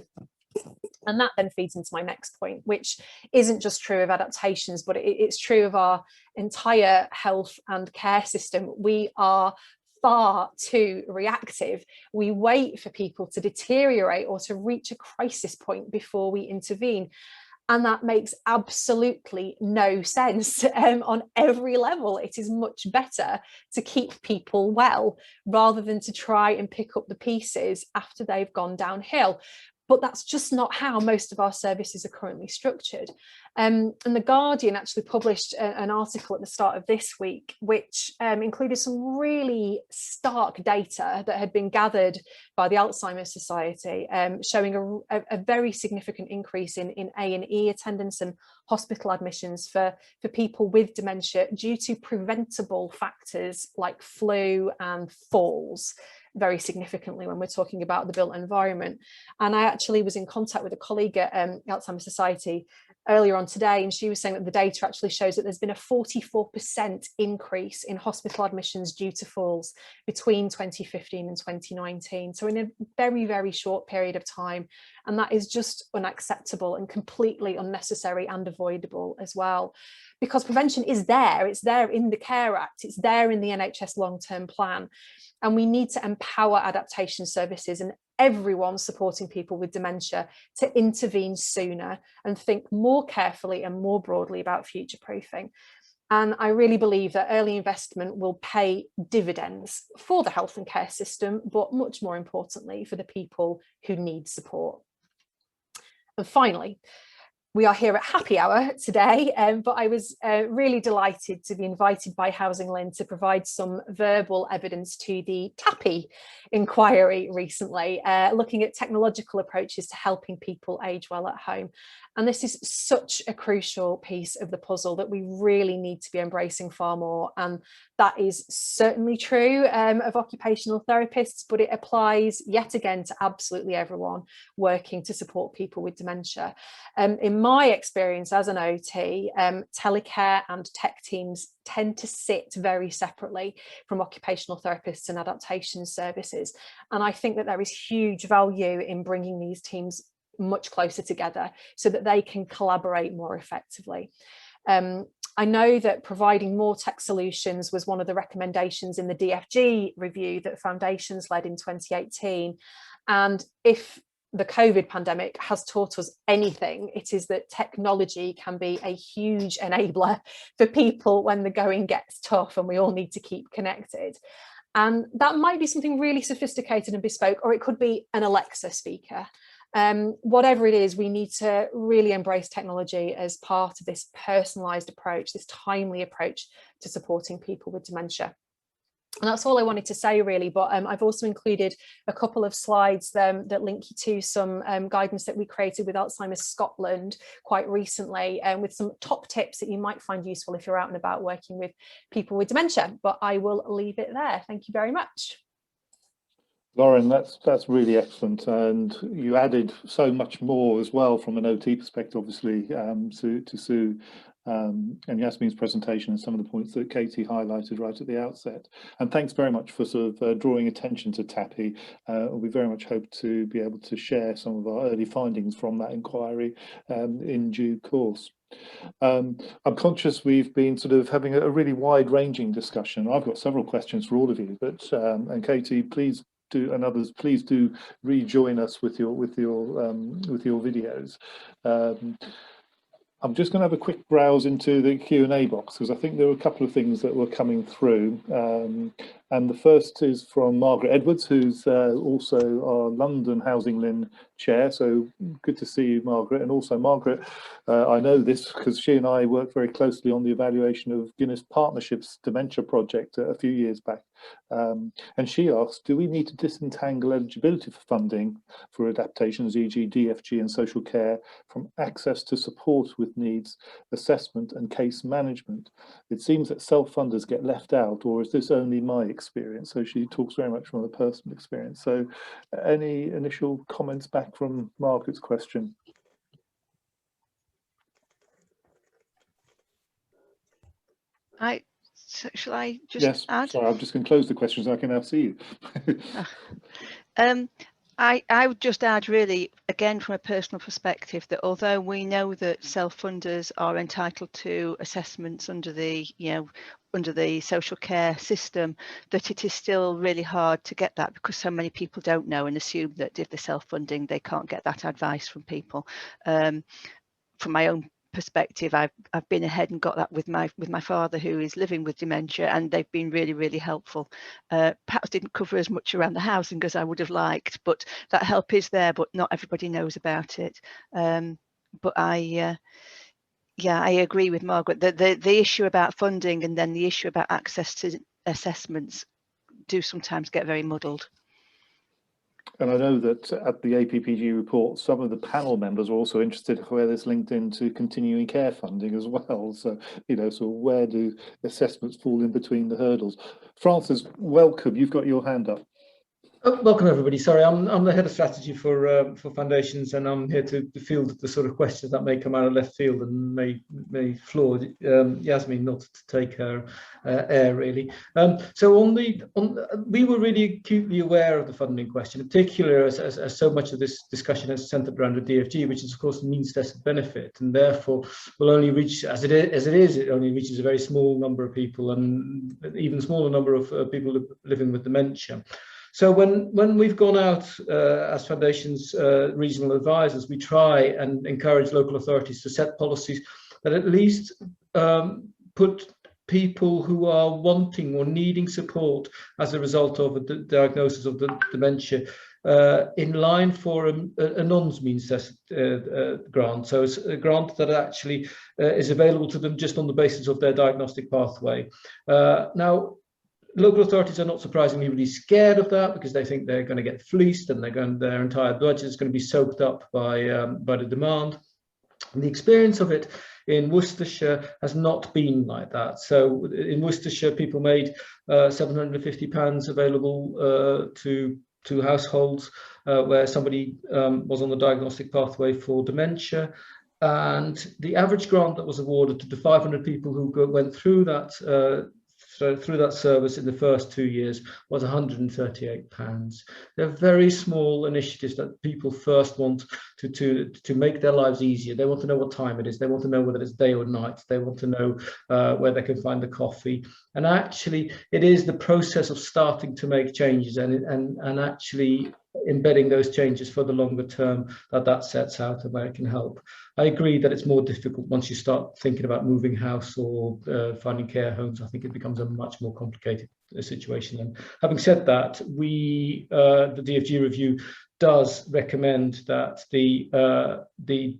And that then feeds into my next point, which isn't just true of adaptations, but it's true of our entire health and care system. We are far too reactive. We wait for people to deteriorate or to reach a crisis point before we intervene. And that makes absolutely no sense on every level. It is much better to keep people well rather than to try and pick up the pieces after they've gone downhill. But that's just not how most of our services are currently structured. And The Guardian actually published an article at the start of this week, which included some really stark data that had been gathered by the Alzheimer's Society, showing a very significant increase in A&E attendance and hospital admissions for people with dementia due to preventable factors like flu and falls, very significantly when we're talking about the built environment. And I actually was in contact with a colleague at Alzheimer's Society earlier on today, and she was saying that the data actually shows that there's been a 44% increase in hospital admissions due to falls between 2015 and 2019. So in a very, very short period of time. And that is just unacceptable and completely unnecessary and avoidable as well. Because prevention is there, it's there in the Care Act, it's there in the NHS long-term plan. And we need to empower adaptation services and everyone supporting people with dementia to intervene sooner and think more carefully and more broadly about future-proofing. And I really believe that early investment will pay dividends for the health and care system, but much more importantly, for the people who need support. And finally, we are here at Happy Hour today, but I was really delighted to be invited by Housing Lynn to provide some verbal evidence to the HAPPI Inquiry recently, looking at technological approaches to helping people age well at home. And this is such a crucial piece of the puzzle that we really need to be embracing far more. And that is certainly true of occupational therapists, but it applies yet again to absolutely everyone working to support people with dementia. In my experience as an OT, telecare and tech teams tend to sit very separately from occupational therapists and adaptation services. And I think that there is huge value in bringing these teams much closer together so that they can collaborate more effectively. I know that providing more tech solutions was one of the recommendations in the DFG review that Foundations led in 2018. And if the COVID pandemic has taught us anything, it is that technology can be a huge enabler for people when the going gets tough and we all need to keep connected. And that might be something really sophisticated and bespoke, or it could be an Alexa speaker. Whatever it is, we need to really embrace technology as part of this personalised approach, this timely approach to supporting people with dementia. And that's all I wanted to say really, but I've also included a couple of slides that link you to some guidance that we created with Alzheimer's Scotland quite recently, with some top tips that you might find useful if you're out and about working with people with dementia. But I will leave it there. Thank you very much. Lauren, that's really excellent, and you added so much more as well from an OT perspective, obviously, to Sue and Yasmin's presentation and some of the points that Katie highlighted right at the outset. And thanks very much for sort of drawing attention to TAPPI. We very much hope to be able to share some of our early findings from that inquiry in due course. I'm conscious we've been sort of having a really wide-ranging discussion. I've got several questions for all of you, but and Katie, please do, and others, please do rejoin us with your videos. I'm just going to have a quick browse into the Q&A box because I think there were a couple of things that were coming through. And the first is from Margaret Edwards, who's also our London Housing Lynn chair. So good to see you, Margaret. And also, Margaret, I know this because she and I worked very closely on the evaluation of Guinness Partnership's dementia project a few years back. And she asked, do we need to disentangle eligibility for funding for adaptations, e.g. DFG and social care, from access to support with needs, assessment and case management? It seems that self-funders get left out, or is this only my experience? So she talks very much from a personal experience. So any initial comments back from Margaret's question? Shall I just add? Sorry, I'm just going to close the questions so I can now see you. I would just add, really, again, from a personal perspective, that although we know that self-funders are entitled to assessments under the, under the social care system, that it is still really hard to get that because so many people don't know and assume that if they're self-funding, they can't get that advice from people. From my own perspective, I've been ahead and got that with my father, who is living with dementia, and they've been really helpful. Perhaps didn't cover as much around the housing as I would have liked, but that help is there, but not everybody knows about it. But I agree with Margaret that the issue about funding and then the issue about access to assessments do sometimes get very muddled. And I know that at the APPG report, some of the panel members are also interested where this linked into continuing care funding as well. So, so where do assessments fall in between the hurdles? Francis, welcome. You've got your hand up. Oh, welcome everybody. Sorry, I'm the head of strategy for foundations, and I'm here to field the sort of questions that may come out of left field and may floor Yasmin not to take her air really. So we were really acutely aware of the funding question, in particular as so much of this discussion is centered around the DFG, which is of course the means tested benefit, and therefore will only reach it only reaches a very small number of people, and even smaller number of people living with dementia. So when we've gone out as foundations regional advisors, we try and encourage local authorities to set policies that at least put people who are wanting or needing support as a result of a diagnosis of the dementia in line for a non-means test grant. So it's a grant that actually is available to them just on the basis of their diagnostic pathway. Now, local authorities are not surprisingly really scared of that, because they think they're going to get fleeced and their entire budget is going to be soaked up by the demand. And the experience of it in Worcestershire has not been like that. So in Worcestershire, people made £750 available to households where somebody was on the diagnostic pathway for dementia. And the average grant that was awarded to the 500 people who went through that service in the first 2 years was £138. They're very small initiatives that people first want to make their lives easier. They want to know what time it is. They want to know whether it's day or night. They want to know where they can find the coffee. And actually, it is the process of starting to make changes and actually embedding those changes for the longer term that sets out and where it can help. I agree that it's more difficult once you start thinking about moving house or finding care homes. I think it becomes a much more complicated situation. And having said that, the DFG review does recommend that the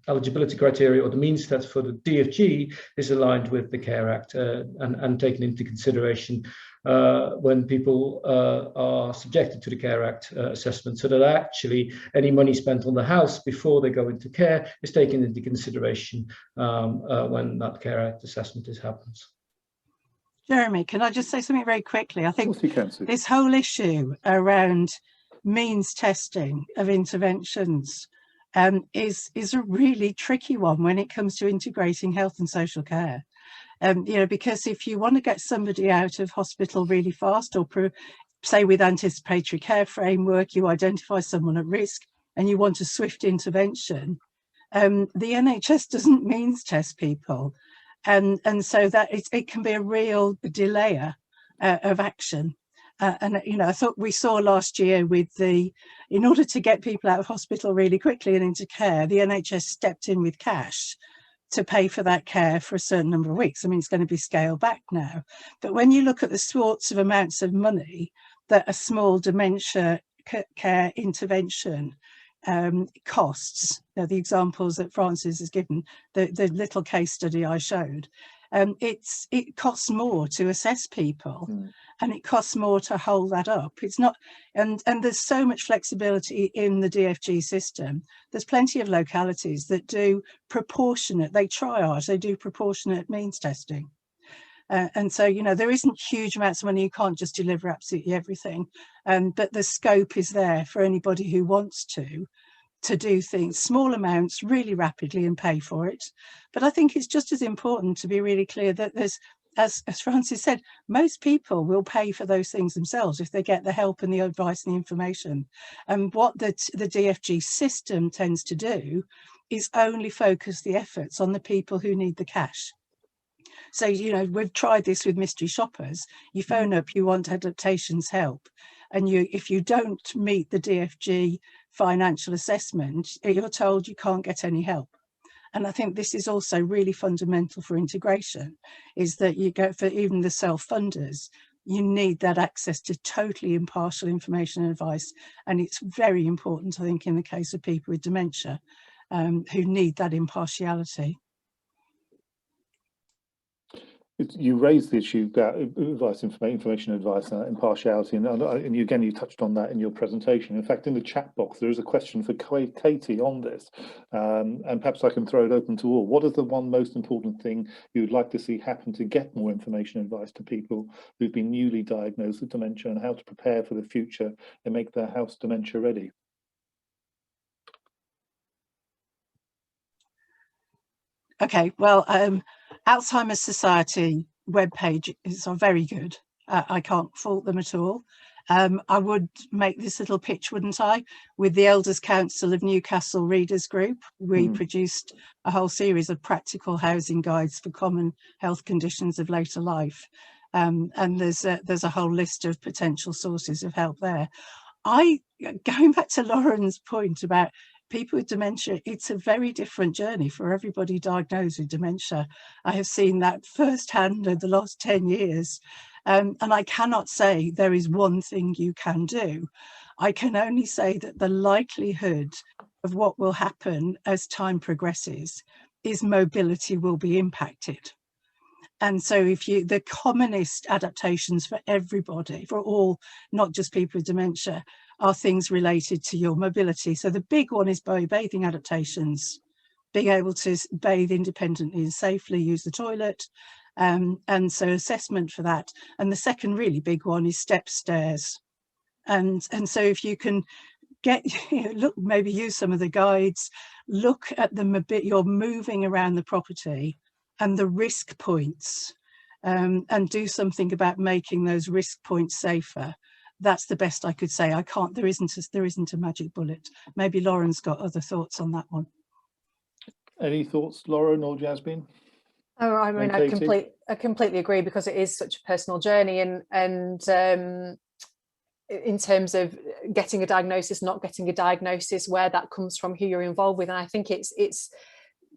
eligibility criteria or the means test for the DFG is aligned with the Care Act and taken into consideration when people are subjected to the Care Act assessment, so that actually any money spent on the house before they go into care is taken into consideration when that Care Act assessment happens. Jeremy, can I just say something very quickly? I think you can, Sue. This whole issue around means testing of interventions is a really tricky one when it comes to integrating health and social care. Because if you want to get somebody out of hospital really fast, or say with anticipatory care framework, you identify someone at risk and you want a swift intervention, the NHS doesn't means test people. And so that it can be a real delayer of action. I thought we saw last year in order to get people out of hospital really quickly and into care, the NHS stepped in with cash to pay for that care for a certain number of weeks. I mean, it's going to be scaled back now. But when you look at the sorts of amounts of money that a small dementia care intervention costs, the examples that Francis has given, the little case study I showed, it costs more to assess people. And it costs more to hold that up. It's not, and there's so much flexibility in the DFG system. There's plenty of localities that do proportionate, they triage, they do proportionate means testing. And so, there isn't huge amounts of money, you can't just deliver absolutely everything. But the scope is there for anybody who wants to do things, small amounts, really rapidly and pay for it. But I think it's just as important to be really clear that there's, as Francis said, most people will pay for those things themselves if they get the help and the advice and the information. And what the DFG system tends to do is only focus the efforts on the people who need the cash. So, we've tried this with mystery shoppers. You phone up, you want Adaptations help, and if you don't meet the DFG financial assessment, you're told you can't get any help. And I think this is also really fundamental for integration, is that you go for even the self-funders, you need that access to totally impartial information and advice. And it's very important, I think, in the case of people with dementia who need that impartiality. You raised the issue about advice, information advice, impartiality, and you touched on that in your presentation. In fact, in the chat box, there is a question for Katie on this, and perhaps I can throw it open to all. What is the one most important thing you would like to see happen to get more information advice to people who've been newly diagnosed with dementia, and how to prepare for the future and make their house dementia ready? Okay, well, Alzheimer's Society webpage is very good. I can't fault them at all. I would make this little pitch, wouldn't I? With the Elders Council of Newcastle Readers Group, we produced a whole series of practical housing guides for common health conditions of later life. And there's a whole list of potential sources of help there. Going back to Lauren's point about people with dementia, it's a very different journey for everybody diagnosed with dementia. I have seen that firsthand over the last 10 years. And I cannot say there is one thing you can do. I can only say that the likelihood of what will happen as time progresses is mobility will be impacted. And so the commonest adaptations for everybody, for all, not just people with dementia, are things related to your mobility. So the big one is bathing adaptations, being able to bathe independently and safely, use the toilet. And so assessment for that. And the second really big one is step stairs. And so if you can look, maybe use some of the guides, look at you're moving around the property and the risk points, and do something about making those risk points safer. That's the best I could say. There isn't a magic bullet. Maybe Lauren's got other thoughts on that one. Any thoughts, Lauren or Jasmine? Oh, I mean, I completely agree, because it is such a personal journey, and in terms of getting a diagnosis, not getting a diagnosis, where that comes from, who you're involved with. And I think it's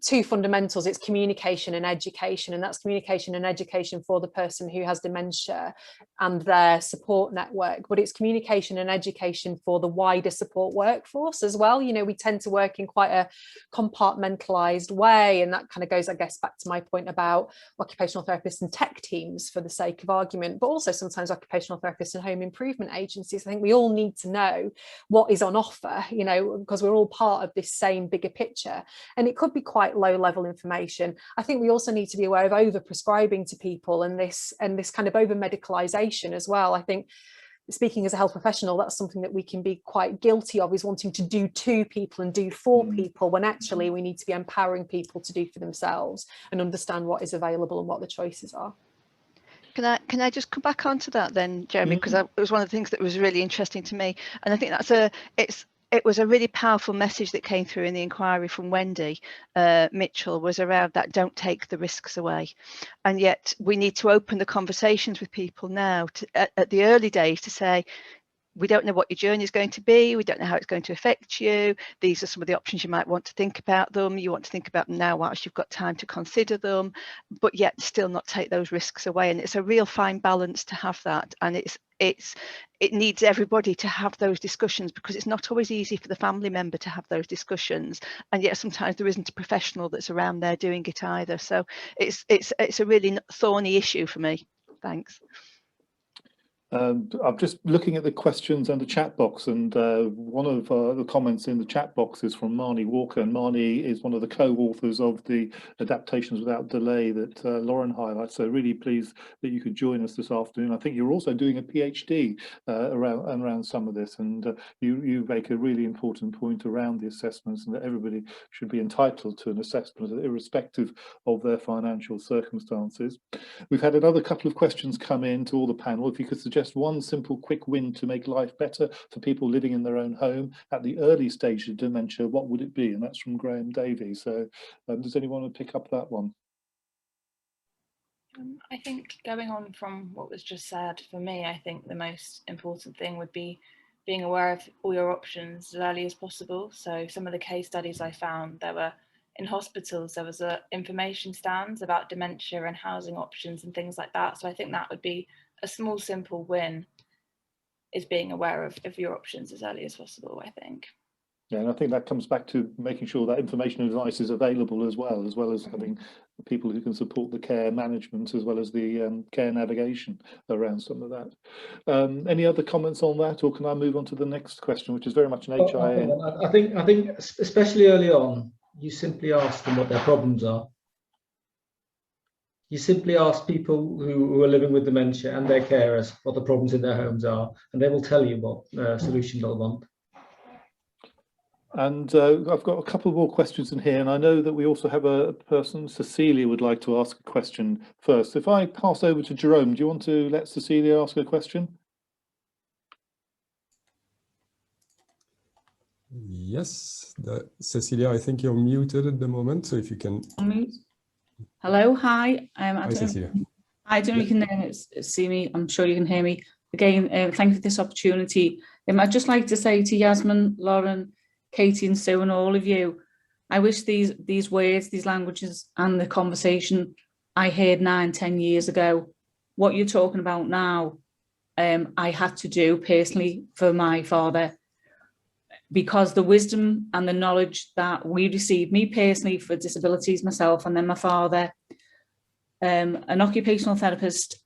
two fundamentals. It's communication and education, and that's communication and education for the person who has dementia and their support network, but it's communication and education for the wider support workforce as well. You know, we tend to work in quite a compartmentalized way, and that kind of goes, I guess, back to my point about occupational therapists and tech teams for the sake of argument, but also sometimes occupational therapists and home improvement agencies. I think we all need to know what is on offer, you know, because we're all part of this same bigger picture, and it could be quite low level information. I think we also need to be aware of over prescribing to people, and this kind of over medicalization as well. I think, speaking as a health professional, that's something that we can be quite guilty of, is wanting to do to people and do for people, when actually we need to be empowering people to do for themselves and understand what is available and what the choices are. Can I just come back onto that then, Jeremy, because it was one of the things that was really interesting to me, and I think it was a really powerful message that came through in the inquiry from Wendy Mitchell, was around that don't take the risks away. And yet we need to open the conversations with people now at the early days to say, we don't know what your journey is going to be. We don't know how it's going to affect you. These are some of the options you might want to think about them. You want to think about them now whilst you've got time to consider them, but yet still not take those risks away. And it's a real fine balance to have that. And it needs everybody to have those discussions, because it's not always easy for the family member to have those discussions. And yet sometimes there isn't a professional that's around there doing it either. So it's a really thorny issue for me. Thanks. I'm just looking at the questions and the chat box, and one of the comments in the chat box is from Marnie Walker, and Marnie is one of the co-authors of the Adaptations Without Delay that Lauren highlights. So really pleased that you could join us this afternoon. I think you're also doing a PhD around some of this, and you make a really important point around the assessments, and that everybody should be entitled to an assessment irrespective of their financial circumstances. We've had another couple of questions come in to all the panel. If you could suggest one simple quick win to make life better for people living in their own home at the early stage of dementia, what would it be? And that's from Graham Davies. So does anyone want to pick up that one? I think, going on from what was just said, for me, I think the most important thing would be being aware of all your options as early as possible. So some of the case studies I found, there were in hospitals, there was information stands about dementia and housing options and things like that. So I think that would be a small, simple win, is being aware of your options as early as possible, I think. Yeah, and I think that comes back to making sure that information and advice is available as well as having people who can support the care management as well as the care navigation around some of that. Any other comments on that, or can I move on to the next question, which is very much an HIA? I think especially early on, you simply ask them what their problems are. You simply ask people who are living with dementia and their carers what the problems in their homes are, and they will tell you what solution they'll want. And I've got a couple more questions in here, and I know that we also have a person, Cecilia, would like to ask a question first. If I pass over to Jerome, do you want to let Cecilia ask a question? Yes, Cecilia, I think you're muted at the moment, so if you can. Hello, hi. Hi, Cecilia. I don't know if you can see me. I'm sure you can hear me. Again, thank you for this opportunity. I'd just like to say to Yasmin, Lauren, Katie and Sue and all of you, I wish these words, these languages and the conversation I heard 9-10 years ago, what you're talking about now, I had to do personally for my father, because the wisdom and the knowledge that we received, me personally for disabilities myself, and then my father, an occupational therapist,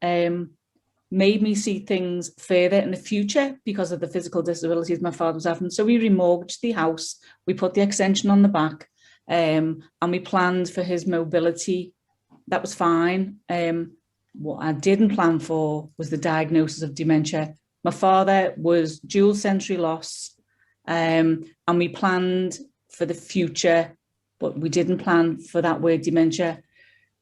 made me see things further in the future because of the physical disabilities my father was having. So we remortgaged the house, we put the extension on the back, and we planned for his mobility. That was fine. What I didn't plan for was the diagnosis of dementia. My father was dual sensory loss, and we planned for the future, but we didn't plan for that word dementia.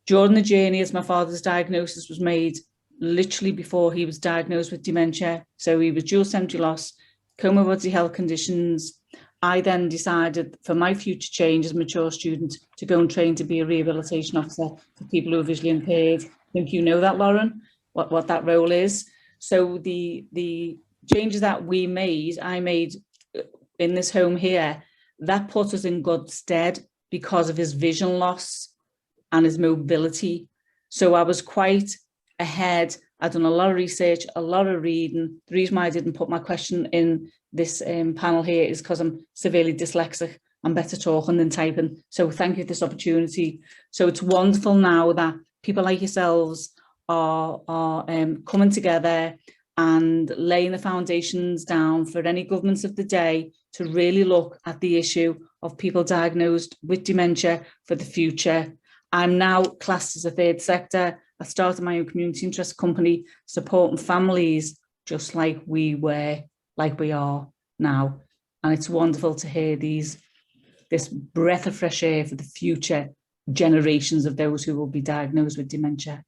During the journey, as my father's diagnosis was made, literally before he was diagnosed with dementia, so he was dual sensory loss, comorbidity health conditions. I then decided for my future change as a mature student to go and train to be a rehabilitation officer for people who are visually impaired. I think you know that, Lauren, what that role is. So the changes that I made in this home here, that put us in good stead because of his vision loss and his mobility. So I was quite ahead. I've done a lot of research, a lot of reading. The reason why I didn't put my question in this panel here is because I'm severely dyslexic. I'm better talking than typing. So thank you for this opportunity. So it's wonderful now that people like yourselves are coming together and laying the foundations down for any governments of the day to really look at the issue of people diagnosed with dementia for the future. I'm now classed as a third sector. I started my own community interest company supporting families just like we are now. And it's wonderful to hear this breath of fresh air for the future generations of those who will be diagnosed with dementia.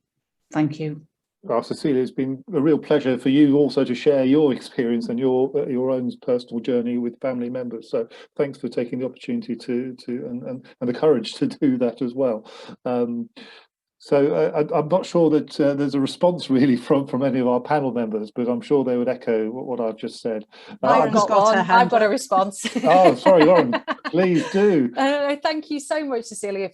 Thank you. Well, Cecilia, it's been a real pleasure for you also to share your experience and your own personal journey with family members. So thanks for taking the opportunity and the courage to do that as well. So I'm not sure that there's a response really from any of our panel members, but I'm sure they would echo what I've just said. I've got a response. Oh, sorry, Lauren, please do. Thank you so much, Cecilia,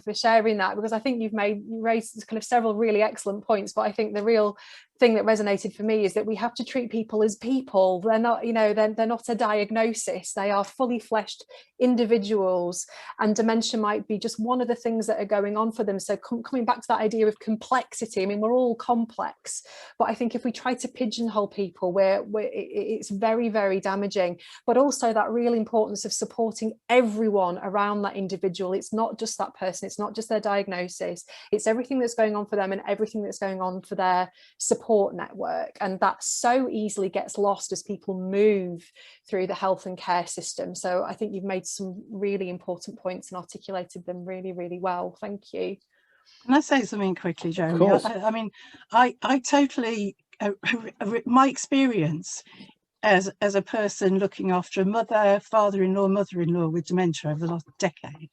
for sharing that, because I think you raised kind of several really excellent points. But I think the real thing that resonated for me is that we have to treat people as people. They're not, they're not a diagnosis. They are fully fleshed individuals, and dementia might be just one of the things that are going on for them. So coming back to that idea of complexity, I mean, we're all complex, but I think if we try to pigeonhole people, it's very, very damaging. But also that real importance of supporting everyone around that individual. It's not just that person, it's not just their diagnosis, it's everything that's going on for them and everything that's going on for their support network. And that so easily gets lost as people move through the health and care system. So I think you've made some really important points and articulated them really, really well. Thank you. Can I say something quickly, Jeremy? I mean, I totally, my experience as a person looking after a mother, father-in-law, mother-in-law with dementia over the last decade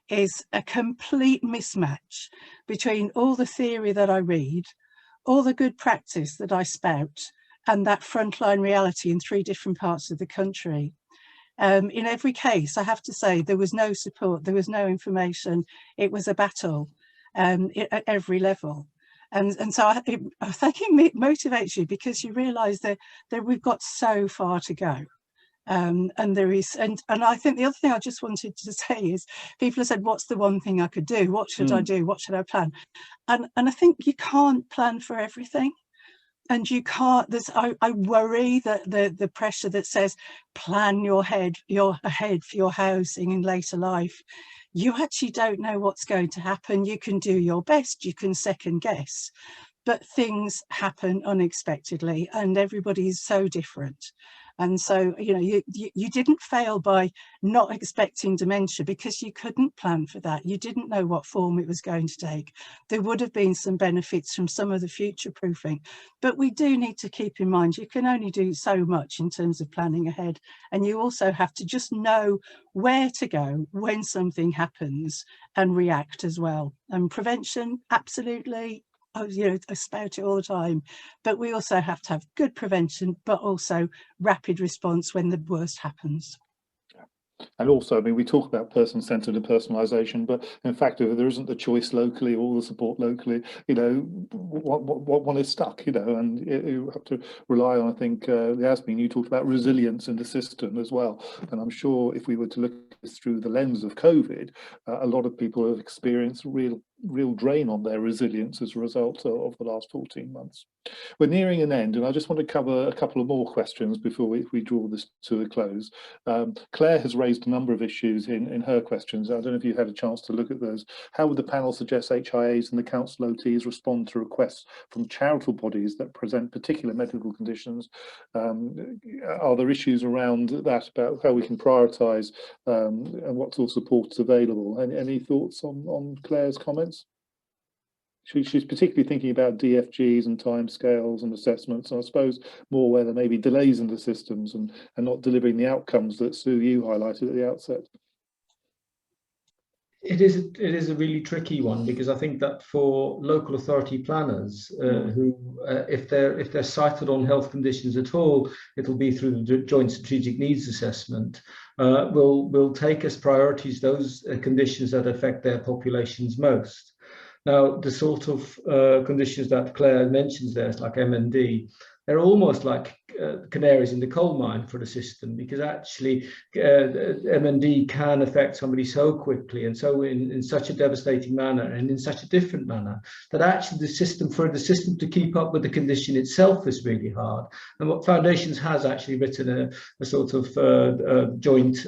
is a complete mismatch between all the theory that I read, all the good practice that I spout, and that frontline reality in 3 different parts of the country. In every case, I have to say, there was no support, there was no information. It was a battle at every level. And so I think it motivates you, because you realise that we've got so far to go. And there is, and I think the other thing I just wanted to say is, people have said, what's the one thing I could do? What should I do? What should I plan? And I think you can't plan for everything. And you can't, I worry that the pressure that says plan ahead for your housing in later life, you actually don't know what's going to happen. You can do your best, you can second guess, but things happen unexpectedly and everybody is so different. And so, you know, you didn't fail by not expecting dementia because you couldn't plan for that. You didn't know what form it was going to take. There would have been some benefits from some of the future proofing, but we do need to keep in mind you can only do so much in terms of planning ahead. And you also have to just know where to go when something happens and react as well. And prevention, absolutely. You know, I spout it all the time, but we also have to have good prevention, but also rapid response when the worst happens. And also, I mean, we talk about person-centered and personalisation, but in fact, if there isn't the choice locally or the support locally, you know, one is stuck, you know, and you have to rely on, I think, Yasmin, you talked about resilience in the system as well. And I'm sure if we were to look through the lens of COVID, a lot of people have experienced real drain on their resilience as a result of the last 14 months. We're nearing an end, and I just want to cover a couple of more questions before we draw this to a close. Claire has raised a number of issues in her questions. I don't know if you had a chance to look at those. How would the panel suggest HIAs and the council OTs respond to requests from charitable bodies that present particular medical conditions? Are there issues around that about how we can prioritise and what sort of support is available? Any thoughts on Claire's comments? She's particularly thinking about DFGs and timescales and assessments, and I suppose more where there may be delays in the systems and not delivering the outcomes that Sue, you highlighted at the outset. It is a really tricky one, because I think that for local authority planners who, if they're cited on health conditions at all, it'll be through the Joint Strategic Needs Assessment. Will take as priorities those conditions that affect their populations most. Now, the sort of conditions that Claire mentions there, like MND, they're almost like canaries in the coal mine for the system, because actually MND can affect somebody so quickly and so in such a devastating manner and in such a different manner that actually for the system to keep up with the condition itself is really hard. And what Foundations has actually written a sort of joint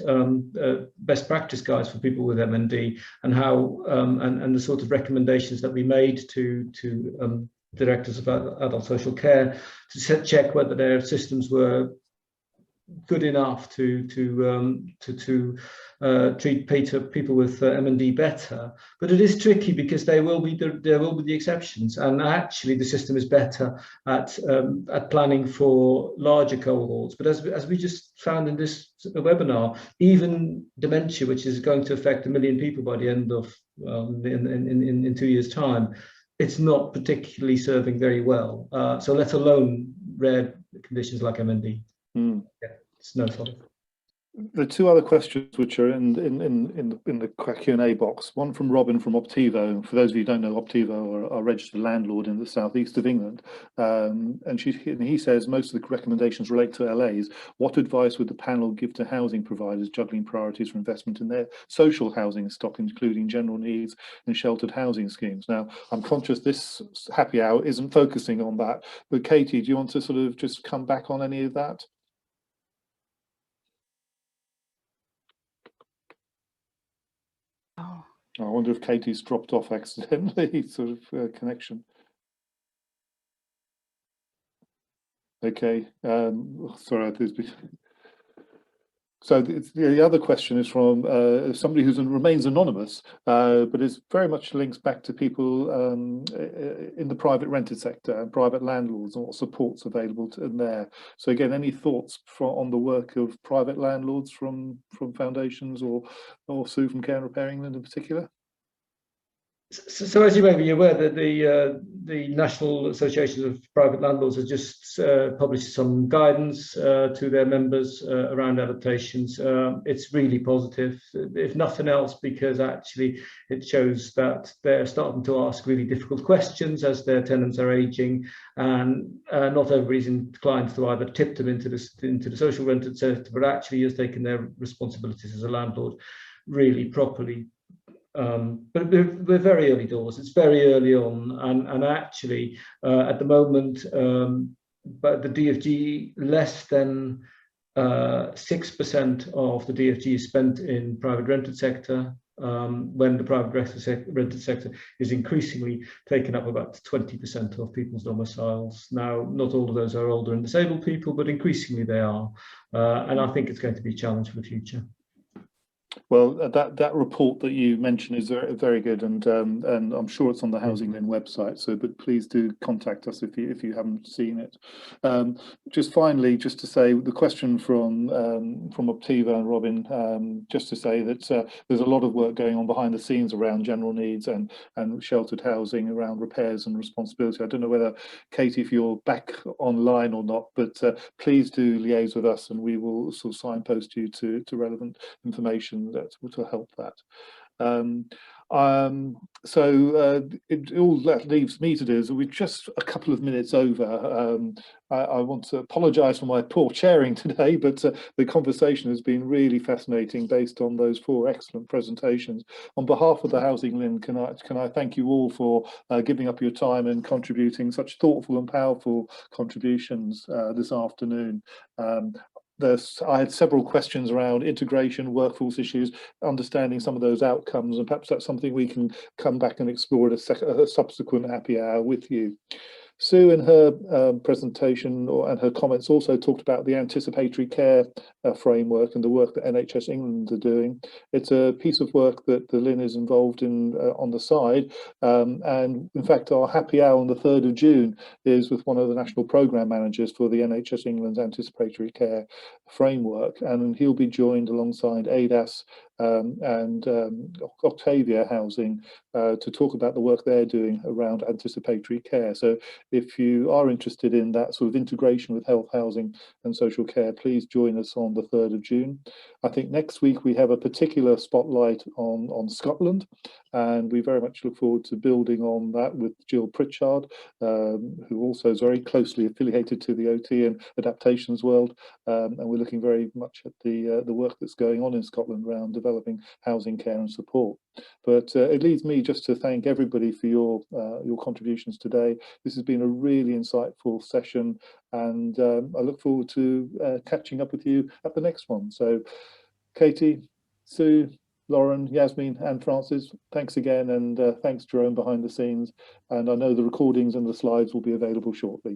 best practice guides for people with MND, and how and the sort of recommendations that we made to directors of adult social care to check whether their systems were good enough to treat people with MND better. But it is tricky, because there will be the exceptions, and actually the system is better at planning for larger cohorts. But as we just found in this webinar, even dementia, which is going to affect 1 million people by the end of in 2 years' time, it's not particularly serving very well. So let alone rare conditions like MND. Yeah, it's no solid. There are two other questions which are in the Q&A box. One from Robin from Optivo. For those of you who don't know, Optivo are a registered landlord in the southeast of England. And he says most of the recommendations relate to LAs. What advice would the panel give to housing providers juggling priorities for investment in their social housing stock, including general needs and sheltered housing schemes? Now, I'm conscious this happy hour isn't focusing on that, but Katie, do you want to sort of just come back on any of that? I wonder if Katie's dropped off accidentally, sort of connection. Okay, sorry. So the other question is from somebody who remains anonymous, but is very much links back to people in the private rented sector and private landlords, and what support's available in there. So again, any thoughts on the work of private landlords from Foundations or Sue from Care and Repair England in particular? So as you may be aware, that the National Association of Private Landlords has just published some guidance to their members around adaptations. It's really positive, if nothing else, because actually it shows that they're starting to ask really difficult questions as their tenants are aging, and not everybody's inclined to either tip them into the social rented sector, but actually has taken their responsibilities as a landlord really properly. But we're very early doors. It's very early on, and actually at the moment, but the DFG, less than 6% of the DFG is spent in private rented sector, when the private rented sector is increasingly taken up about 20% of people's domiciles. Now, not all of those are older and disabled people, but increasingly they are, and I think it's going to be a challenge for the future. Well, that report that you mentioned is very, very good, and I'm sure it's on the Housing Link website. So, but please do contact us if you haven't seen it. Just finally, just to say the question from Optiva and Robin, just to say that there's a lot of work going on behind the scenes around general needs and sheltered housing, around repairs and responsibility. I don't know whether, Katie, if you're back online or not, but please do liaise with us, and we will sort of signpost you to relevant information that will help that. All that leaves me to do is, we're just a couple of minutes over. I want to apologise for my poor chairing today, but the conversation has been really fascinating based on those 4 excellent presentations. On behalf of the Housing Link, can I thank you all for giving up your time and contributing such thoughtful and powerful contributions this afternoon. I had several questions around integration, workforce issues, understanding some of those outcomes, and perhaps that's something we can come back and explore at a subsequent happy hour with you. Sue, in her presentation and her comments, also talked about the anticipatory care framework and the work that NHS England are doing. It's a piece of work that the LIN is involved in on the side, and in fact our happy hour on the 3rd of June is with one of the national programme managers for the NHS England's anticipatory care framework, and he'll be joined alongside ADAS and Octavia Housing to talk about the work they're doing around anticipatory care. So if you are interested in that sort of integration with health, housing and social care, please join us on the 3rd of June. I think next week we have a particular spotlight on Scotland, and we very much look forward to building on that with Jill Pritchard, who also is very closely affiliated to the OT and Adaptations world, and we're looking very much at the work that's going on in Scotland around developing housing care and support. But it leaves me just to thank everybody for your contributions today. This has been a really insightful session, and I look forward to catching up with you at the next one. So Katie, Sue, Lauren, Yasmin and Francis, thanks again, and thanks Jerome behind the scenes, and I know the recordings and the slides will be available shortly.